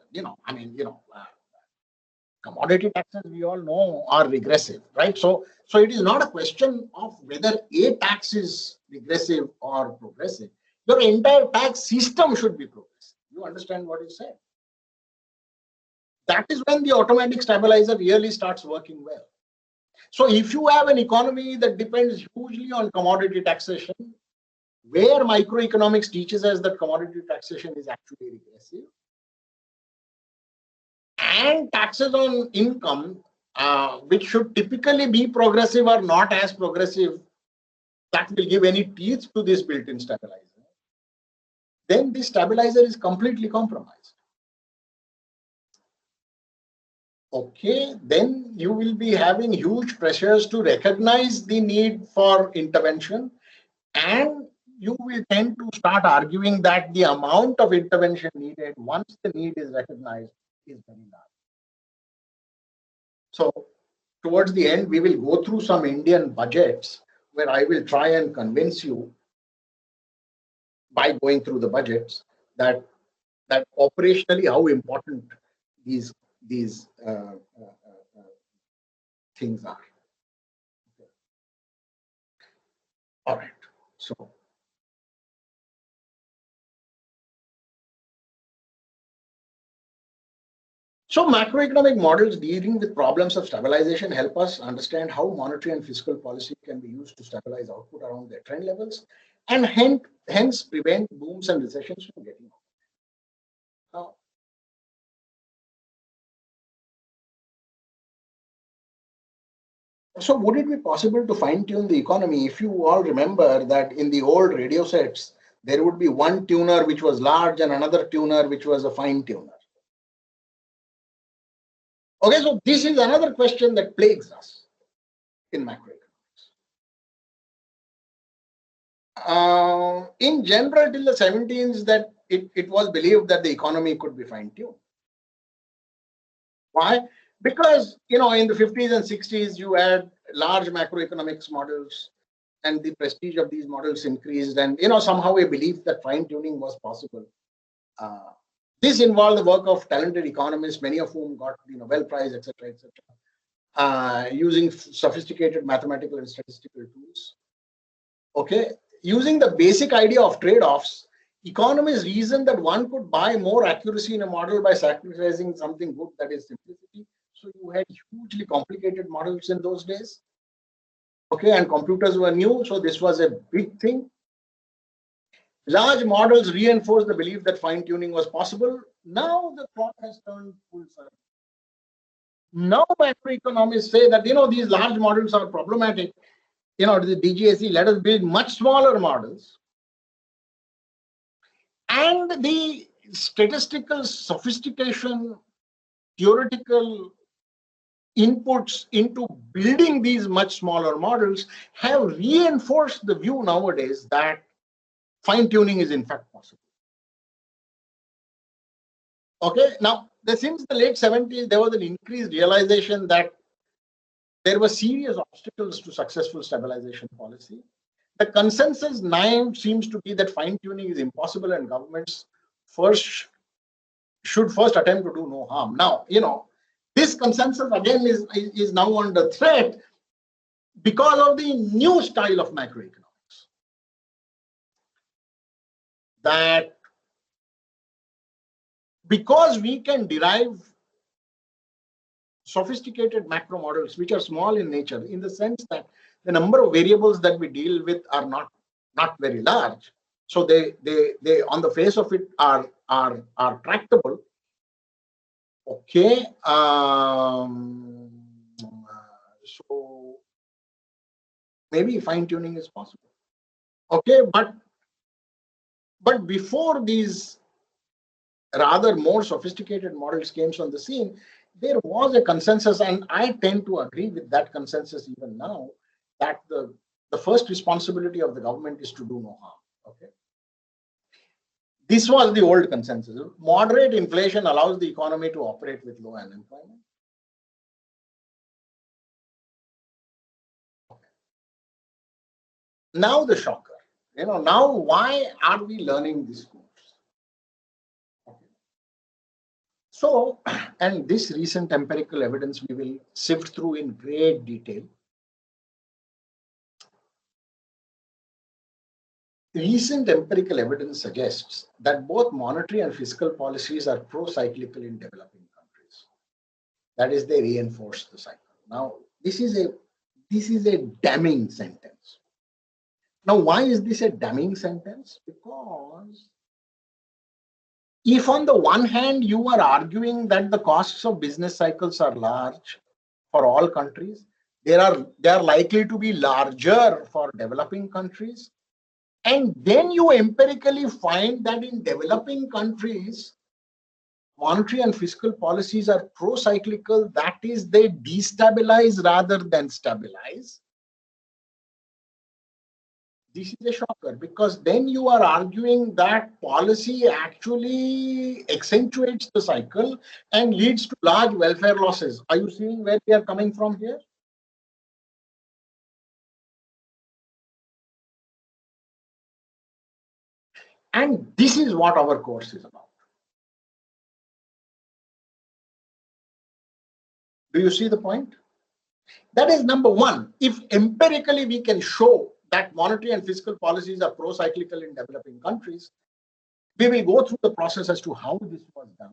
Commodity taxes, we all know, are regressive, right? So it is not a question of whether a tax is regressive or progressive. Your entire tax system should be progressive. You understand what is said? That is when the automatic stabilizer really starts working well. So if you have an economy that depends hugely on commodity taxation, where microeconomics teaches us that commodity taxation is actually regressive, and taxes on income, which should typically be progressive, are not as progressive, that will give any teeth to this built-in stabilizer, then this stabilizer is completely compromised. Okay, then you will be having huge pressures to recognize the need for intervention, and you will tend to start arguing that the amount of intervention needed once the need is recognized is very large. So towards the end, we will go through some Indian budgets where I will try and convince you by going through the budgets that operationally how important these things are. Okay. All right. So macroeconomic models dealing with problems of stabilization help us understand how monetary and fiscal policy can be used to stabilize output around their trend levels and hence prevent booms and recessions from getting out. Now, so would it be possible to fine-tune the economy? If you all remember that in the old radio sets, there would be one tuner which was large and another tuner which was a fine tuner. Okay, so this is another question that plagues us in macroeconomics. In general, till the 17s, that it was believed that the economy could be fine-tuned. Why? Because, in the 50s and 60s, you had large macroeconomics models, and the prestige of these models increased, and somehow a belief that fine-tuning was possible. This involved the work of talented economists, many of whom got the Nobel Prize, etc., using sophisticated mathematical and statistical tools. Okay, using the basic idea of trade-offs, economists reasoned that one could buy more accuracy in a model by sacrificing something good, that is simplicity. So you had hugely complicated models in those days. Okay, and computers were new, so this was a big thing. Large models reinforced the belief that fine-tuning was possible. Now the clock has turned full circle. Now macroeconomists say that these large models are problematic. The DGSE, let us build much smaller models. And the statistical sophistication, theoretical inputs into building these much smaller models have reinforced the view nowadays that fine-tuning is in fact possible. Okay, now since the late 70s, there was an increased realization that there were serious obstacles to successful stabilization policy. The consensus now seems to be that fine-tuning is impossible and governments should first attempt to do no harm. Now, this consensus again is now under threat because of the new style of macroeconomics. That because we can derive sophisticated macro models which are small in nature, in the sense that the number of variables that we deal with are not very large, so they on the face of it are tractable. Okay, so maybe fine-tuning is possible. Okay, but before these rather more sophisticated models came on the scene, there was a consensus, and I tend to agree with that consensus even now, that the first responsibility of the government is to do no harm. Okay, this was the old consensus. Moderate inflation allows the economy to operate with low unemployment. Okay. Now the shocker. Now why are we learning this course? Okay. So, and this recent empirical evidence we will sift through in great detail. Recent empirical evidence suggests that both monetary and fiscal policies are pro-cyclical in developing countries. That is, they reinforce the cycle. Now, this is a damning sentence. Now, why is this a damning sentence? Because if on the one hand you are arguing that the costs of business cycles are large for all countries, they are likely to be larger for developing countries, and then you empirically find that in developing countries, monetary and fiscal policies are pro-cyclical, that is, they destabilize rather than stabilize. This is a shocker, because then you are arguing that policy actually accentuates the cycle and leads to large welfare losses. Are you seeing where we are coming from here? And this is what our course is about. Do you see the point? That is number one. If empirically we can show that monetary and fiscal policies are pro-cyclical in developing countries, we will go through the process as to how this was done,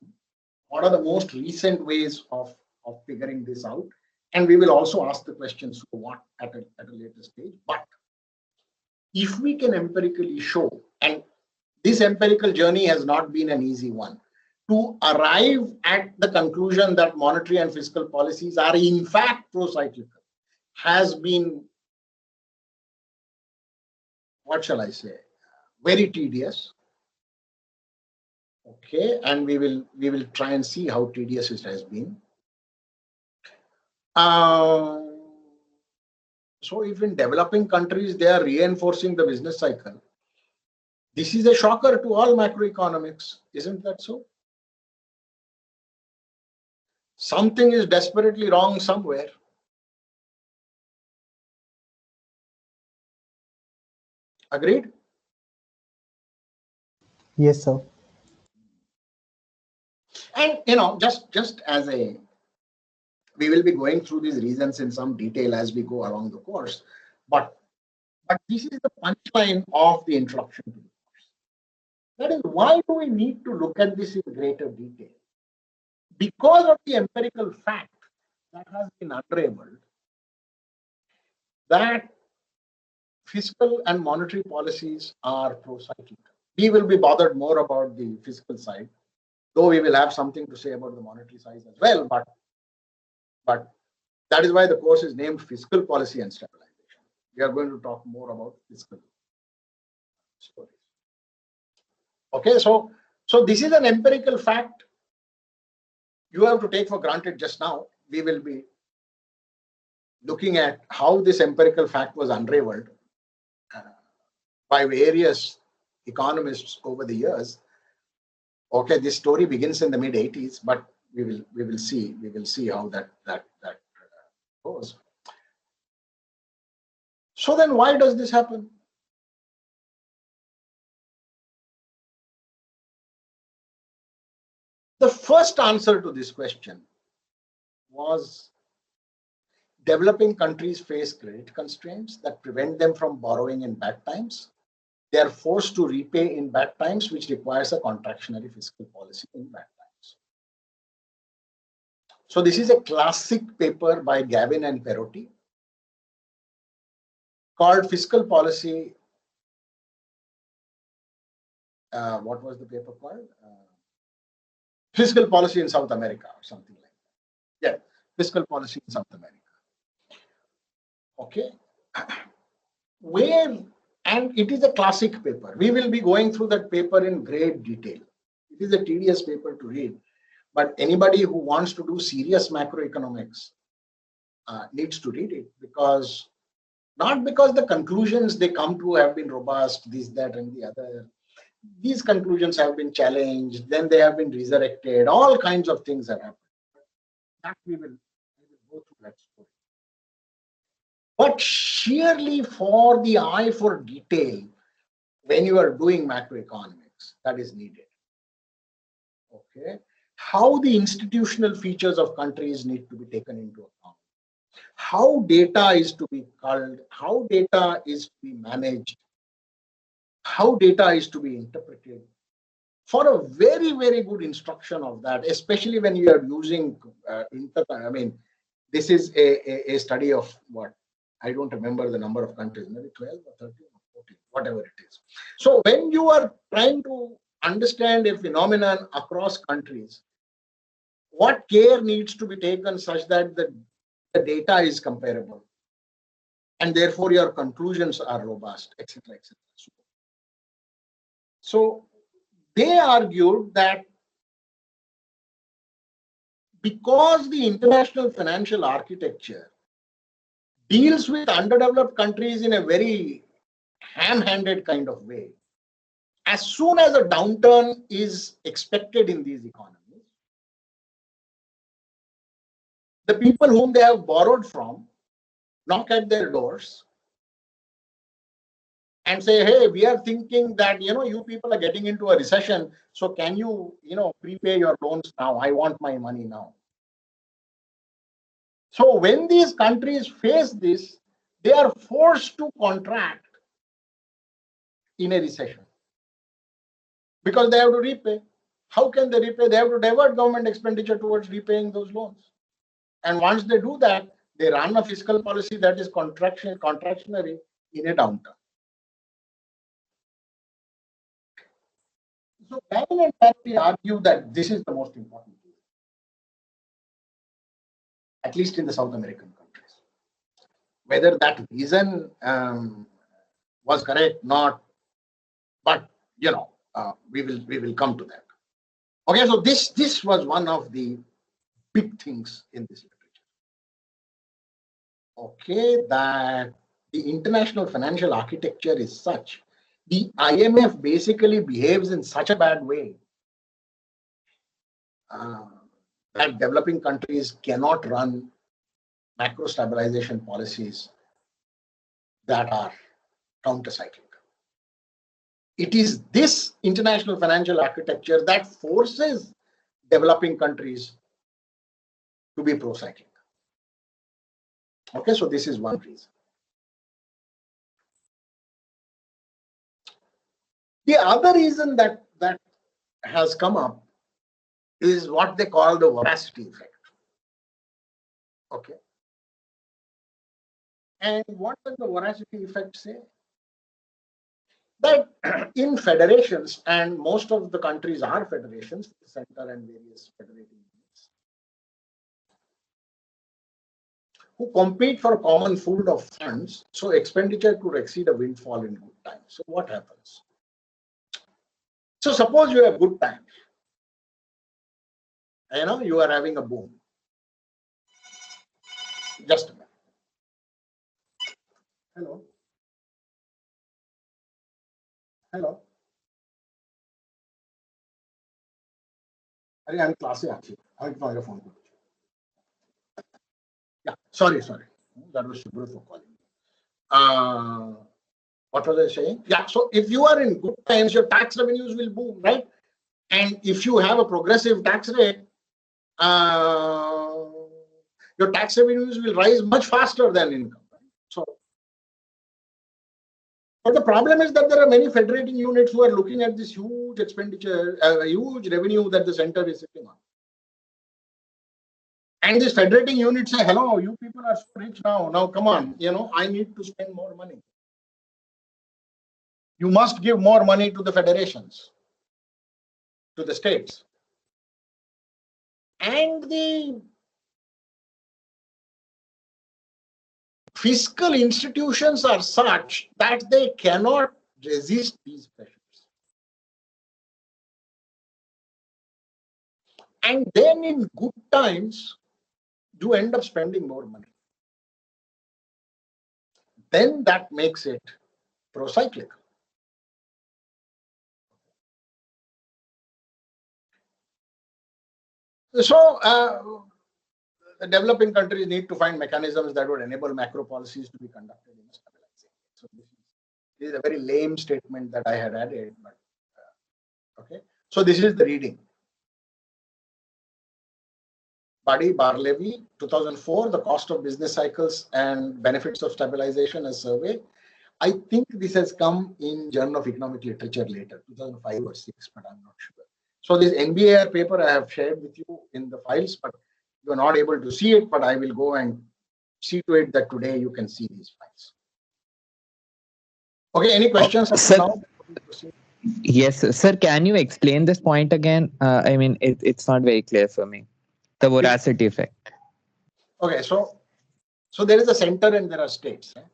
what are the most recent ways of figuring this out, and we will also ask the questions so what at a later stage. But if we can empirically show, and this empirical journey has not been an easy one, to arrive at the conclusion that monetary and fiscal policies are in fact pro-cyclical has been, what shall I say, very tedious. Okay, and we will try and see how tedious it has been. So if in developing countries they are reinforcing the business cycle, this is a shocker to all macroeconomics, isn't that so? Something is desperately wrong somewhere. Agreed? Yes, sir. And just as a, we will be going through these reasons in some detail as we go along the course, but this is the punchline of the introduction to the course. That is, why do we need to look at this in greater detail? Because of the empirical fact that has been unraveled that fiscal and monetary policies are pro-cyclical. We will be bothered more about the fiscal side, though we will have something to say about the monetary side as well, but that is why the course is named Fiscal Policy and Stabilization. We are going to talk more about fiscal stories. Okay, so this is an empirical fact you have to take for granted just now. We will be looking at how this empirical fact was unraveled by various economists over the years. Okay, this story begins in the mid 80s, but we will see how that goes. So then why does this happen? The first answer to this question was developing countries face credit constraints that prevent them from borrowing in bad times. They are forced to repay in bad times, which requires a contractionary fiscal policy in bad times. So this is a classic paper by Gavin and Perotti called Fiscal Policy. What was the paper called? Fiscal Policy in South America or something like that. Yeah, Fiscal Policy in South America. Okay. And it is a classic paper. We will be going through that paper in great detail. It is a tedious paper to read, but anybody who wants to do serious macroeconomics needs to read it, because not because the conclusions they come to have been robust, this, that, and the other. These conclusions have been challenged, then they have been resurrected, all kinds of things have happened. That we will go through that story. But sheerly for the eye for detail, when you are doing macroeconomics, that is needed. Okay. how the institutional features of countries need to be taken into account, how data is to be culled, how data is to be managed, how data is to be interpreted, for a very, very good instruction of that, especially when you are using I mean, this is a study of what? I don't remember the number of countries, maybe 12 or 13 or 14, whatever it is. So when you are trying to understand a phenomenon across countries, what care needs to be taken such that the data is comparable and therefore your conclusions are robust, etc., etc. So they argued that because the international financial architecture deals with underdeveloped countries in a very ham-handed kind of way, as soon as a downturn is expected in these economies, the people whom they have borrowed from knock at their doors and say, hey, we are thinking that, you people are getting into a recession, so can you, prepay your loans now? I want my money now. So when these countries face this, they are forced to contract in a recession because they have to repay. How can they repay? They have to divert government expenditure towards repaying those loans. And once they do that, they run a fiscal policy that is contractionary in a downturn. So Gavin and Barry argue that this is the most important thing, at least in the South American countries. Whether that reason was correct, not, but we will come to that. Okay, so this was one of the big things in this literature. Okay, that the international financial architecture is such, the IMF basically behaves in such a bad way that developing countries cannot run macro stabilization policies that are countercyclical. It is this international financial architecture that forces developing countries to be pro-cyclical. Okay, so this is one reason. The other reason that has come up is what they call the voracity effect. Okay. And what does the voracity effect say? That in federations, and most of the countries are federations, the center and various federating units, who compete for a common pool of funds, so expenditure could exceed a windfall in good times. So what happens? So suppose you have good times. You are having a boom. Just a minute. Hello. Hello. I'm class. I'm your phone. Yeah, sorry. That was Shubhra for calling. What was I saying? Yeah, so if you are in good times, your tax revenues will boom, right? And if you have a progressive tax rate, your tax revenues will rise much faster than income. So, but the problem is that there are many federating units who are looking at this huge expenditure, huge revenue that the center is sitting on. And these federating units say, hello, you people are so rich now. Now, come on, I need to spend more money. You must give more money to the federations, to the states. And the fiscal institutions are such that they cannot resist these pressures. And then in good times, you end up spending more money. Then that makes it pro-cyclical. So the developing countries need to find mechanisms that would enable macro policies to be conducted in a stabilizing. So this is a very lame statement that I had added, but okay. So this is the reading. Buddy Barlevy, 2004, The Cost of Business Cycles and Benefits of Stabilization, a survey. I think this has come in Journal of Economic Literature later, 2005 or 6, but I'm not sure. So this NBAR paper I have shared with you in the files, but you are not able to see it, but I will go and see to it that today you can see these files. Okay, any questions Sir, now? yes, sir. Can you explain this point again? I mean, it's not very clear for me. The voracity effect. Okay, so there is a center and there are states. Right?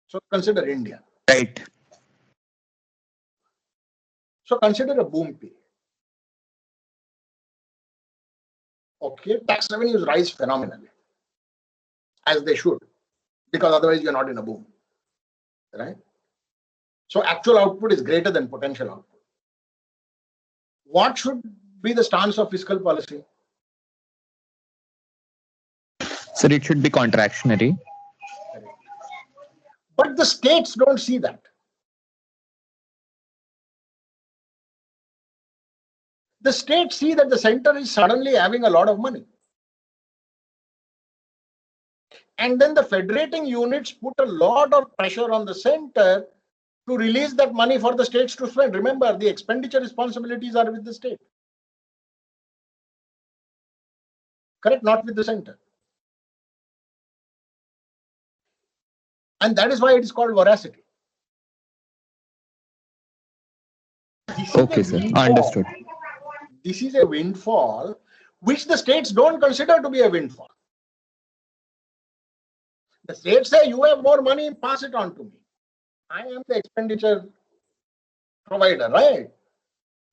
So consider India. Right. So consider a boom period. Okay, tax revenues rise phenomenally, as they should, because otherwise you're not in a boom, right? So actual output is greater than potential output. What should be the stance of fiscal policy? So it should be contractionary. But the states don't see that. The states see that the center is suddenly having a lot of money. And then the federating units put a lot of pressure on the center to release that money for the states to spend. Remember, the expenditure responsibilities are with the state. Correct? Not with the center. And that is why it is called voracity. Okay, sir. Understood. This is a windfall which the states don't consider to be a windfall. The states say, you have more money, pass it on to me. I am the expenditure provider, right?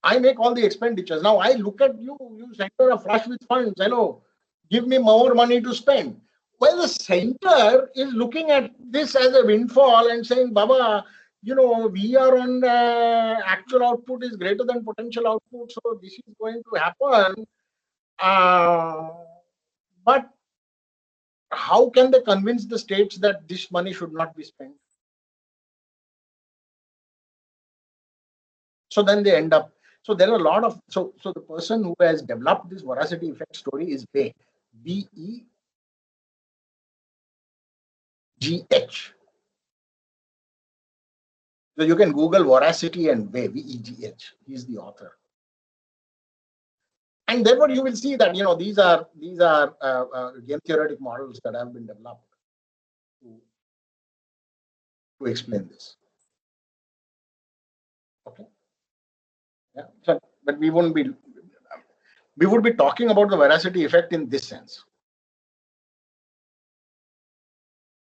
I make all the expenditures. Now I look at you, you center are flush with funds. Hello, give me more money to spend. Well, the center is looking at this as a windfall and saying, Baba, you know, we are on actual output is greater than potential output. So this is going to happen. But how can they convince the states that this money should not be spent? So then they end up. So there are a lot of so the person who has developed this voracity effect story is Begh, Begh. So you can Google voracity and Begh, Vegh. He's the author. And therefore you will see that these are game theoretic models that have been developed to explain this. Okay. Yeah. So, but we would be talking about the voracity effect in this sense.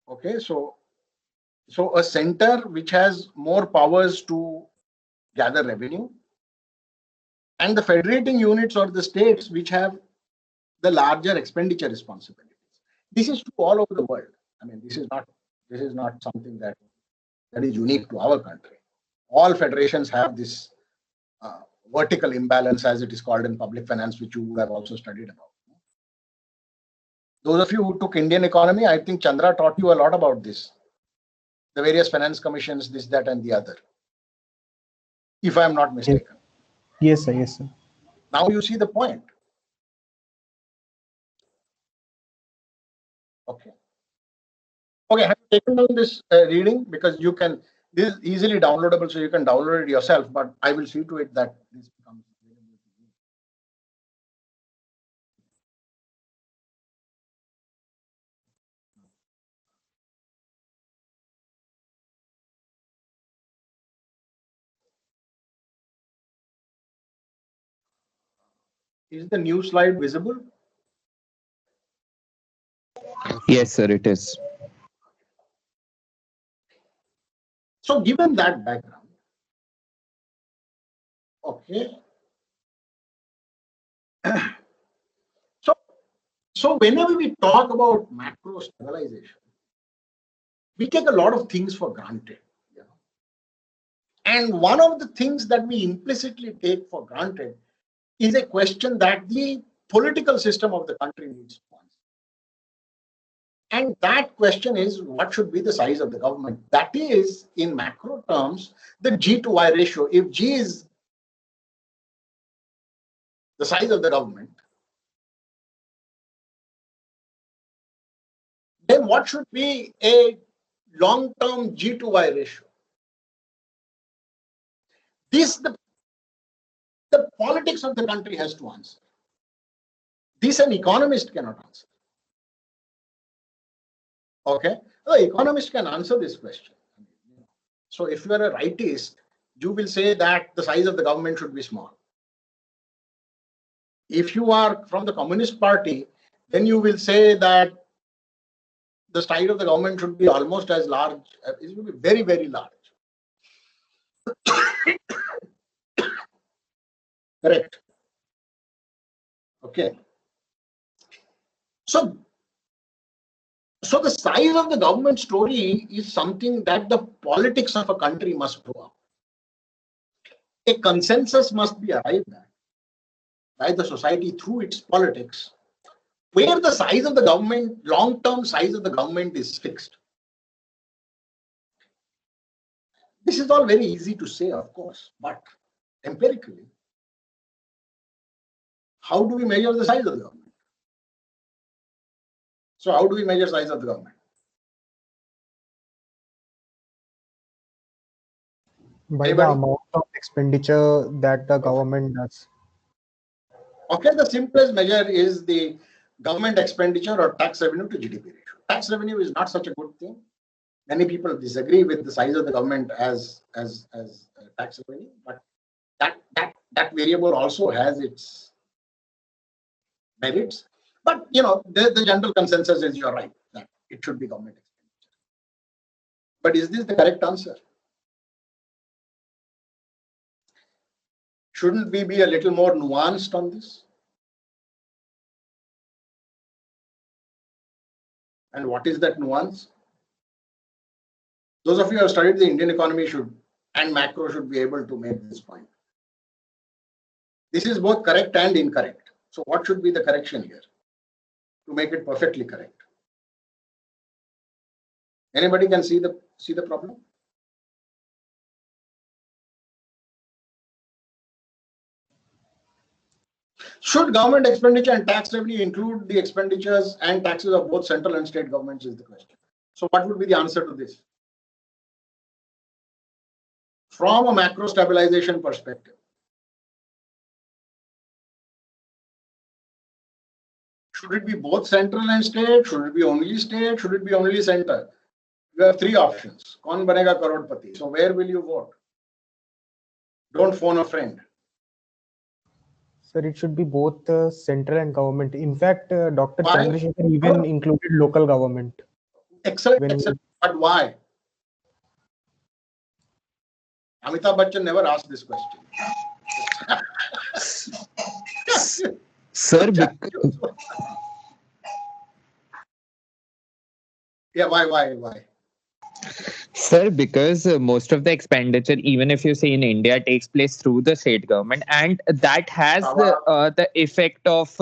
Okay, so a center which has more powers to gather revenue, and the federating units or the states which have the larger expenditure responsibilities. This is true all over the world. I mean, this is not something that is unique to our country. All federations have this vertical imbalance, as it is called in public finance, which you would have also studied about. Those of you who took Indian economy, I think Chandra taught you a lot about this. The various finance commissions, this, that, and the other. If I am not mistaken. Yes, sir. Yes, sir. Now you see the point. Okay. Okay, I have taken down this reading because you can, this is easily downloadable, so you can download it yourself, but I will see to it that this becomes available to you. Is the new slide visible? Yes, sir, it is. So given that background, okay. So whenever we talk about macro stabilization, we take a lot of things for granted. And one of the things that we implicitly take for granted is a question that the political system of the country needs to answer. And that question is, what should be the size of the government? That is, in macro terms, the G to Y ratio. If G is the size of the government, then what should be a long-term G to Y ratio? This the politics of the country has to answer. This an economist cannot answer. Okay, the economist can answer this question. So if you are a rightist, you will say that the size of the government should be small. If you are from the Communist Party, then you will say that the size of the government should be almost as large. It should be very, very large. Correct. Okay. So the size of the government story is something that the politics of a country must throw up. A consensus must be arrived at by the society through its politics, where the size of the government, long-term size of the government is fixed. This is all very easy to say, of course, but empirically, how do we measure the size of the government? So how do we measure size of the government? By Anybody? the amount of expenditure that the government does. Okay, the simplest measure is the government expenditure or tax revenue to GDP ratio. Tax revenue is not such a good thing. Many people disagree with the size of the government as tax revenue, but that variable also has its merits. But the general consensus is you're right that it should be government expenditure. But is this the correct answer? Shouldn't we be a little more nuanced on this? And what is that nuance? Those of you who have studied the Indian economy and macro should be able to make this point. This is both correct and incorrect. So what should be the correction here to make it perfectly correct? Anybody can see the problem? Should government expenditure and tax revenue include the expenditures and taxes of both central and state governments is the question. So what would be the answer to this? From a macro stabilization perspective, should it be both central and state? Should it be only state? Should it be only center? You have three options. Kaun banega crorepati? So where will you vote? Don't phone a friend. Sir, it should be both central and government. In fact, Dr. Why? Chandrasekhar even included local government. Excellent. But why? Amitabh Bachchan never asked this question. Sir, Yeah, why? Sir, because most of the expenditure, even if you say in India, takes place through the state government, and that has the effect of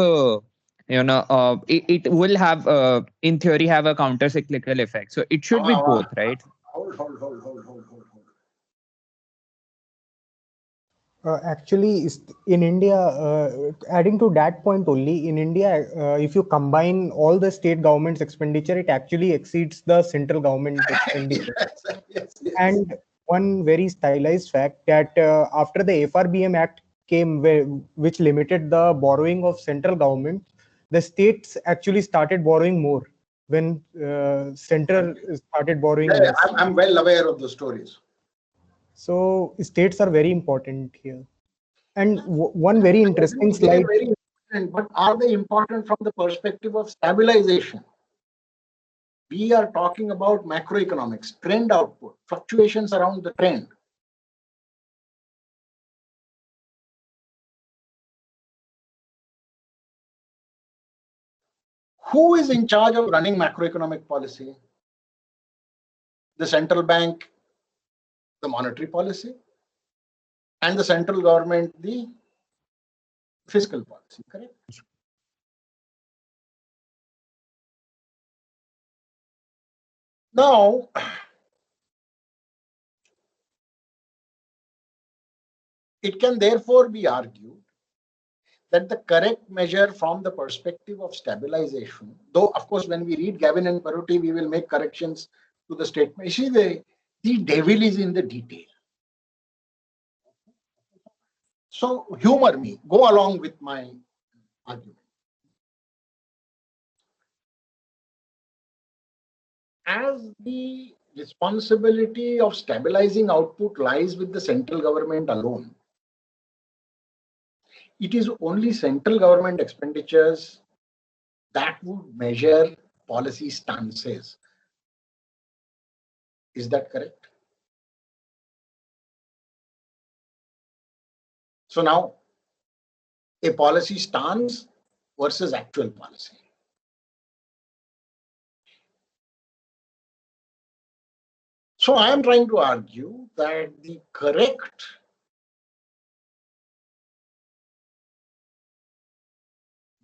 it will have in theory have a counter cyclical effect. So it should be both, right? Hold. Actually, in India, adding to that point only, in India, if you combine all the state government's expenditure, it actually exceeds the central government expenditure. Yes. And one very stylized fact that after the FRBM Act came, which limited the borrowing of central government, the states actually started borrowing more when central started borrowing less. I'm well aware of the stories. So states are very important here. And one very interesting slide. Very important, but are they important from the perspective of stabilization? We are talking about macroeconomics, trend output, fluctuations around the trend. Who is in charge of running macroeconomic policy? The central bank, the monetary policy, and the central government, the fiscal policy, correct? Now, it can therefore be argued that the correct measure from the perspective of stabilization, though of course when we read Gavin and Perotti, we will make corrections to the statement. You see, the devil is in the detail. So humor me, go along with my argument. As the responsibility of stabilizing output lies with the central government alone, it is only central government expenditures that would measure policy stances. Is that correct? So now, a policy stance versus actual policy. So I am trying to argue that the correct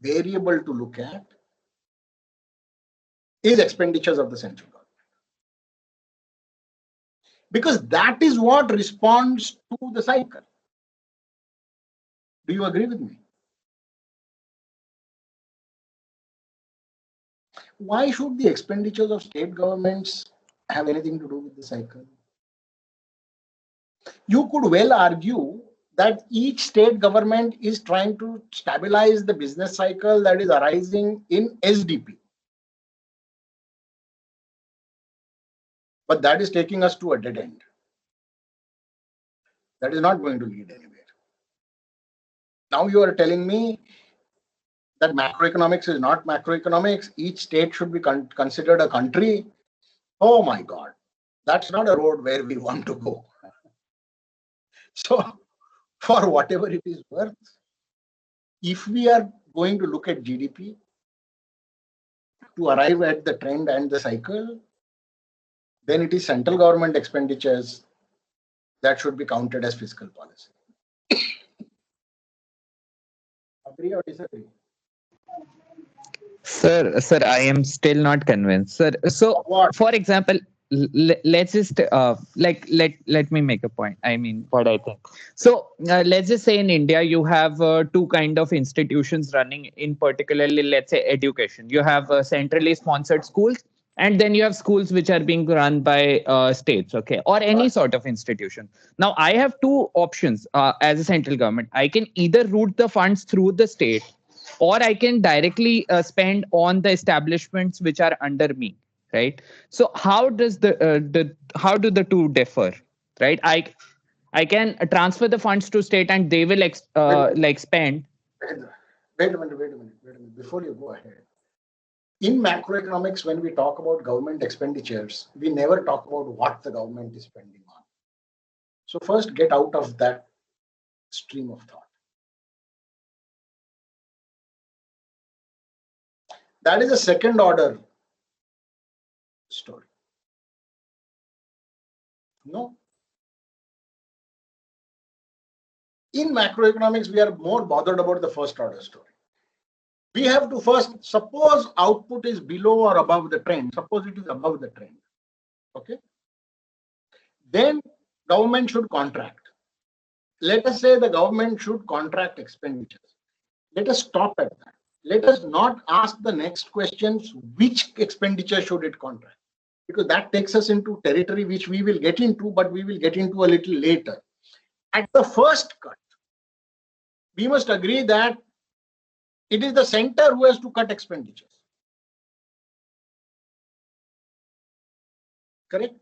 variable to look at is expenditures of the central government. Because that is what responds to the cycle. Do you agree with me? Why should the expenditures of state governments have anything to do with the cycle? You could well argue that each state government is trying to stabilize the business cycle that is arising in SDP. But that is taking us to a dead end. That is not going to lead anywhere. Now you are telling me that macroeconomics is not macroeconomics. Each state should be considered a country. Oh my God, that's not a road where we want to go. So for whatever it is worth, if we are going to look at GDP to arrive at the trend and the cycle, then it is central government expenditures that should be counted as fiscal policy. Agree or disagree? Sir, I am still not convinced, sir. So, What? for example, let's just let me make a point. I mean, what I think. So, let's just say in India, you have two kind of institutions running. In particularly, let's say education. You have centrally sponsored schools, and then you have schools which are being run by states, okay, or any sort of institution. Now, I have two options as a central government. I can either route the funds through the state, or I can directly spend on the establishments which are under me, right? So how does the how do the two differ, right? I can transfer the funds to state and they will like spend. Wait a minute. Before you go ahead, in macroeconomics, when we talk about government expenditures, we never talk about what the government is spending on. So first, get out of that stream of thought. That is a second order story. No. In macroeconomics, we are more bothered about the first order story. We have to first, suppose output is below or above the trend. Suppose it is above the trend. Okay. Then government should contract. Let us say the government should contract expenditures. Let us stop at that. Let us not ask the next questions, which expenditure should it contract? Because that takes us into territory which we will get into, but we will get into a little later. At the first cut, we must agree that it is the center who has to cut expenditures. Correct?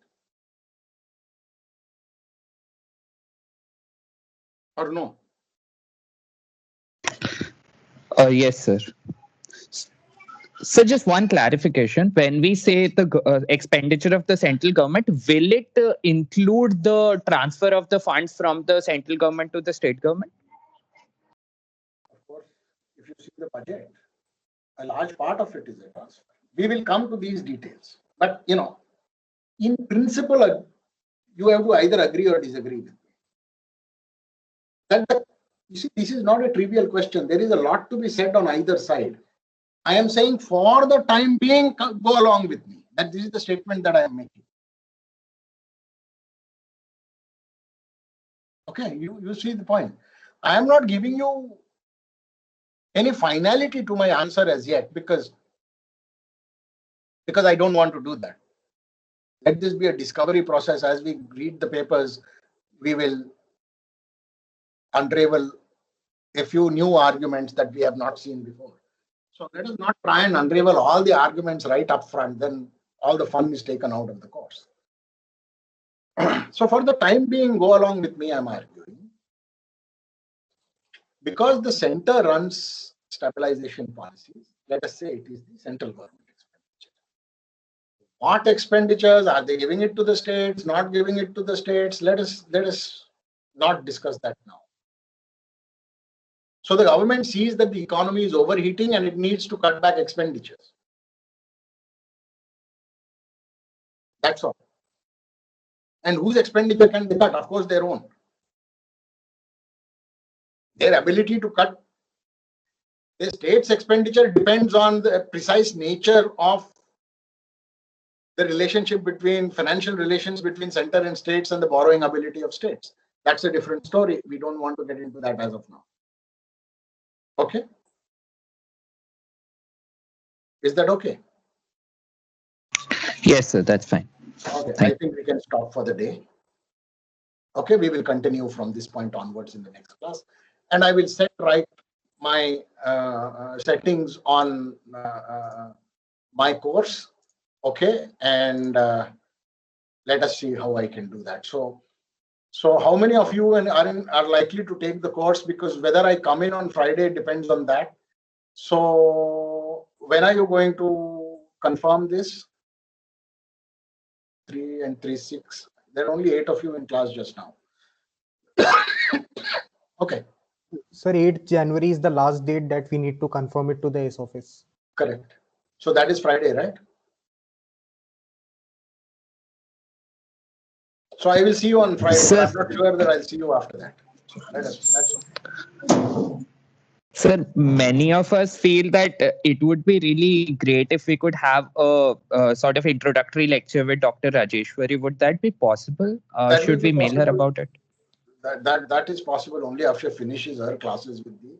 Or no? Yes, sir. So just one clarification. When we say the expenditure of the central government, will it include the transfer of the funds from the central government to the state government? Of course, if you see the budget, a large part of it is a transfer. We will come to these details. But, in principle, you have to either agree or disagree with me. You see, this is not a trivial question. There is a lot to be said on either side. I am saying for the time being, go along with me. That this is the statement that I am making. Okay, you see the point. I am not giving you any finality to my answer as yet, because I don't want to do that. Let this be a discovery process. As we read the papers, we will unravel a few new arguments that we have not seen before. So let us not try and unravel all the arguments right up front, then all the fun is taken out of the course. So for the time being, go along with me, I'm arguing. Because the center runs stabilization policies, let us say it is the central government expenditure. What expenditures? Are they giving it to the states, not giving it to the states? Let us not discuss that now. So the government sees that the economy is overheating and it needs to cut back expenditures. That's all. And whose expenditure can they cut? Of course, their own. Their ability to cut the state's expenditure depends on the precise nature of the relationship between financial relations between center and states and the borrowing ability of states. That's a different story. We don't want to get into that as of now. Okay? Is that okay? Yes, sir, that's fine. Okay, I think we can stop for the day. Okay, we will continue from this point onwards in the next class. And I will set right my settings on my course. Okay, and let us see how I can do that. So how many of you are likely to take the course? Because whether I come in on Friday depends on that. So when are you going to confirm this? 3 and 3, 6. There are only 8 of you in class just now. Okay. Sir, 8th January is the last date that we need to confirm it to the S office. Correct. So that is Friday, right? So I will see you on Friday. Sir, I'm not sure that I'll see you after that. So that's okay. Sir, many of us feel that it would be really great if we could have a sort of introductory lecture with Dr. Rajeshwari. Would that be possible? Should we mail her about it? That is possible only after she finishes her classes with the.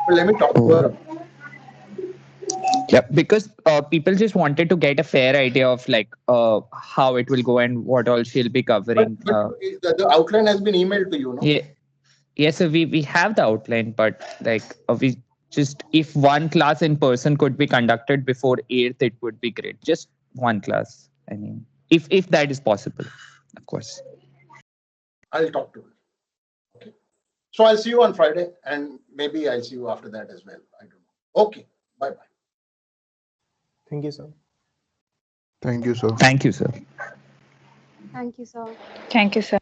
But let me talk to her. Yeah, because people just wanted to get a fair idea of like how it will go and what all she'll be covering. But the outline has been emailed to you, no? Yeah, yes, so we have the outline, but like we just if one class in person could be conducted before 8th, it would be great. Just one class. I mean, if that is possible, of course. I'll talk to her. Okay. So I'll see you on Friday, and maybe I'll see you after that as well. I don't know. Okay. Bye bye. Thank you, sir. Thank you, sir. Thank you, sir. Thank you, sir. Thank you, sir.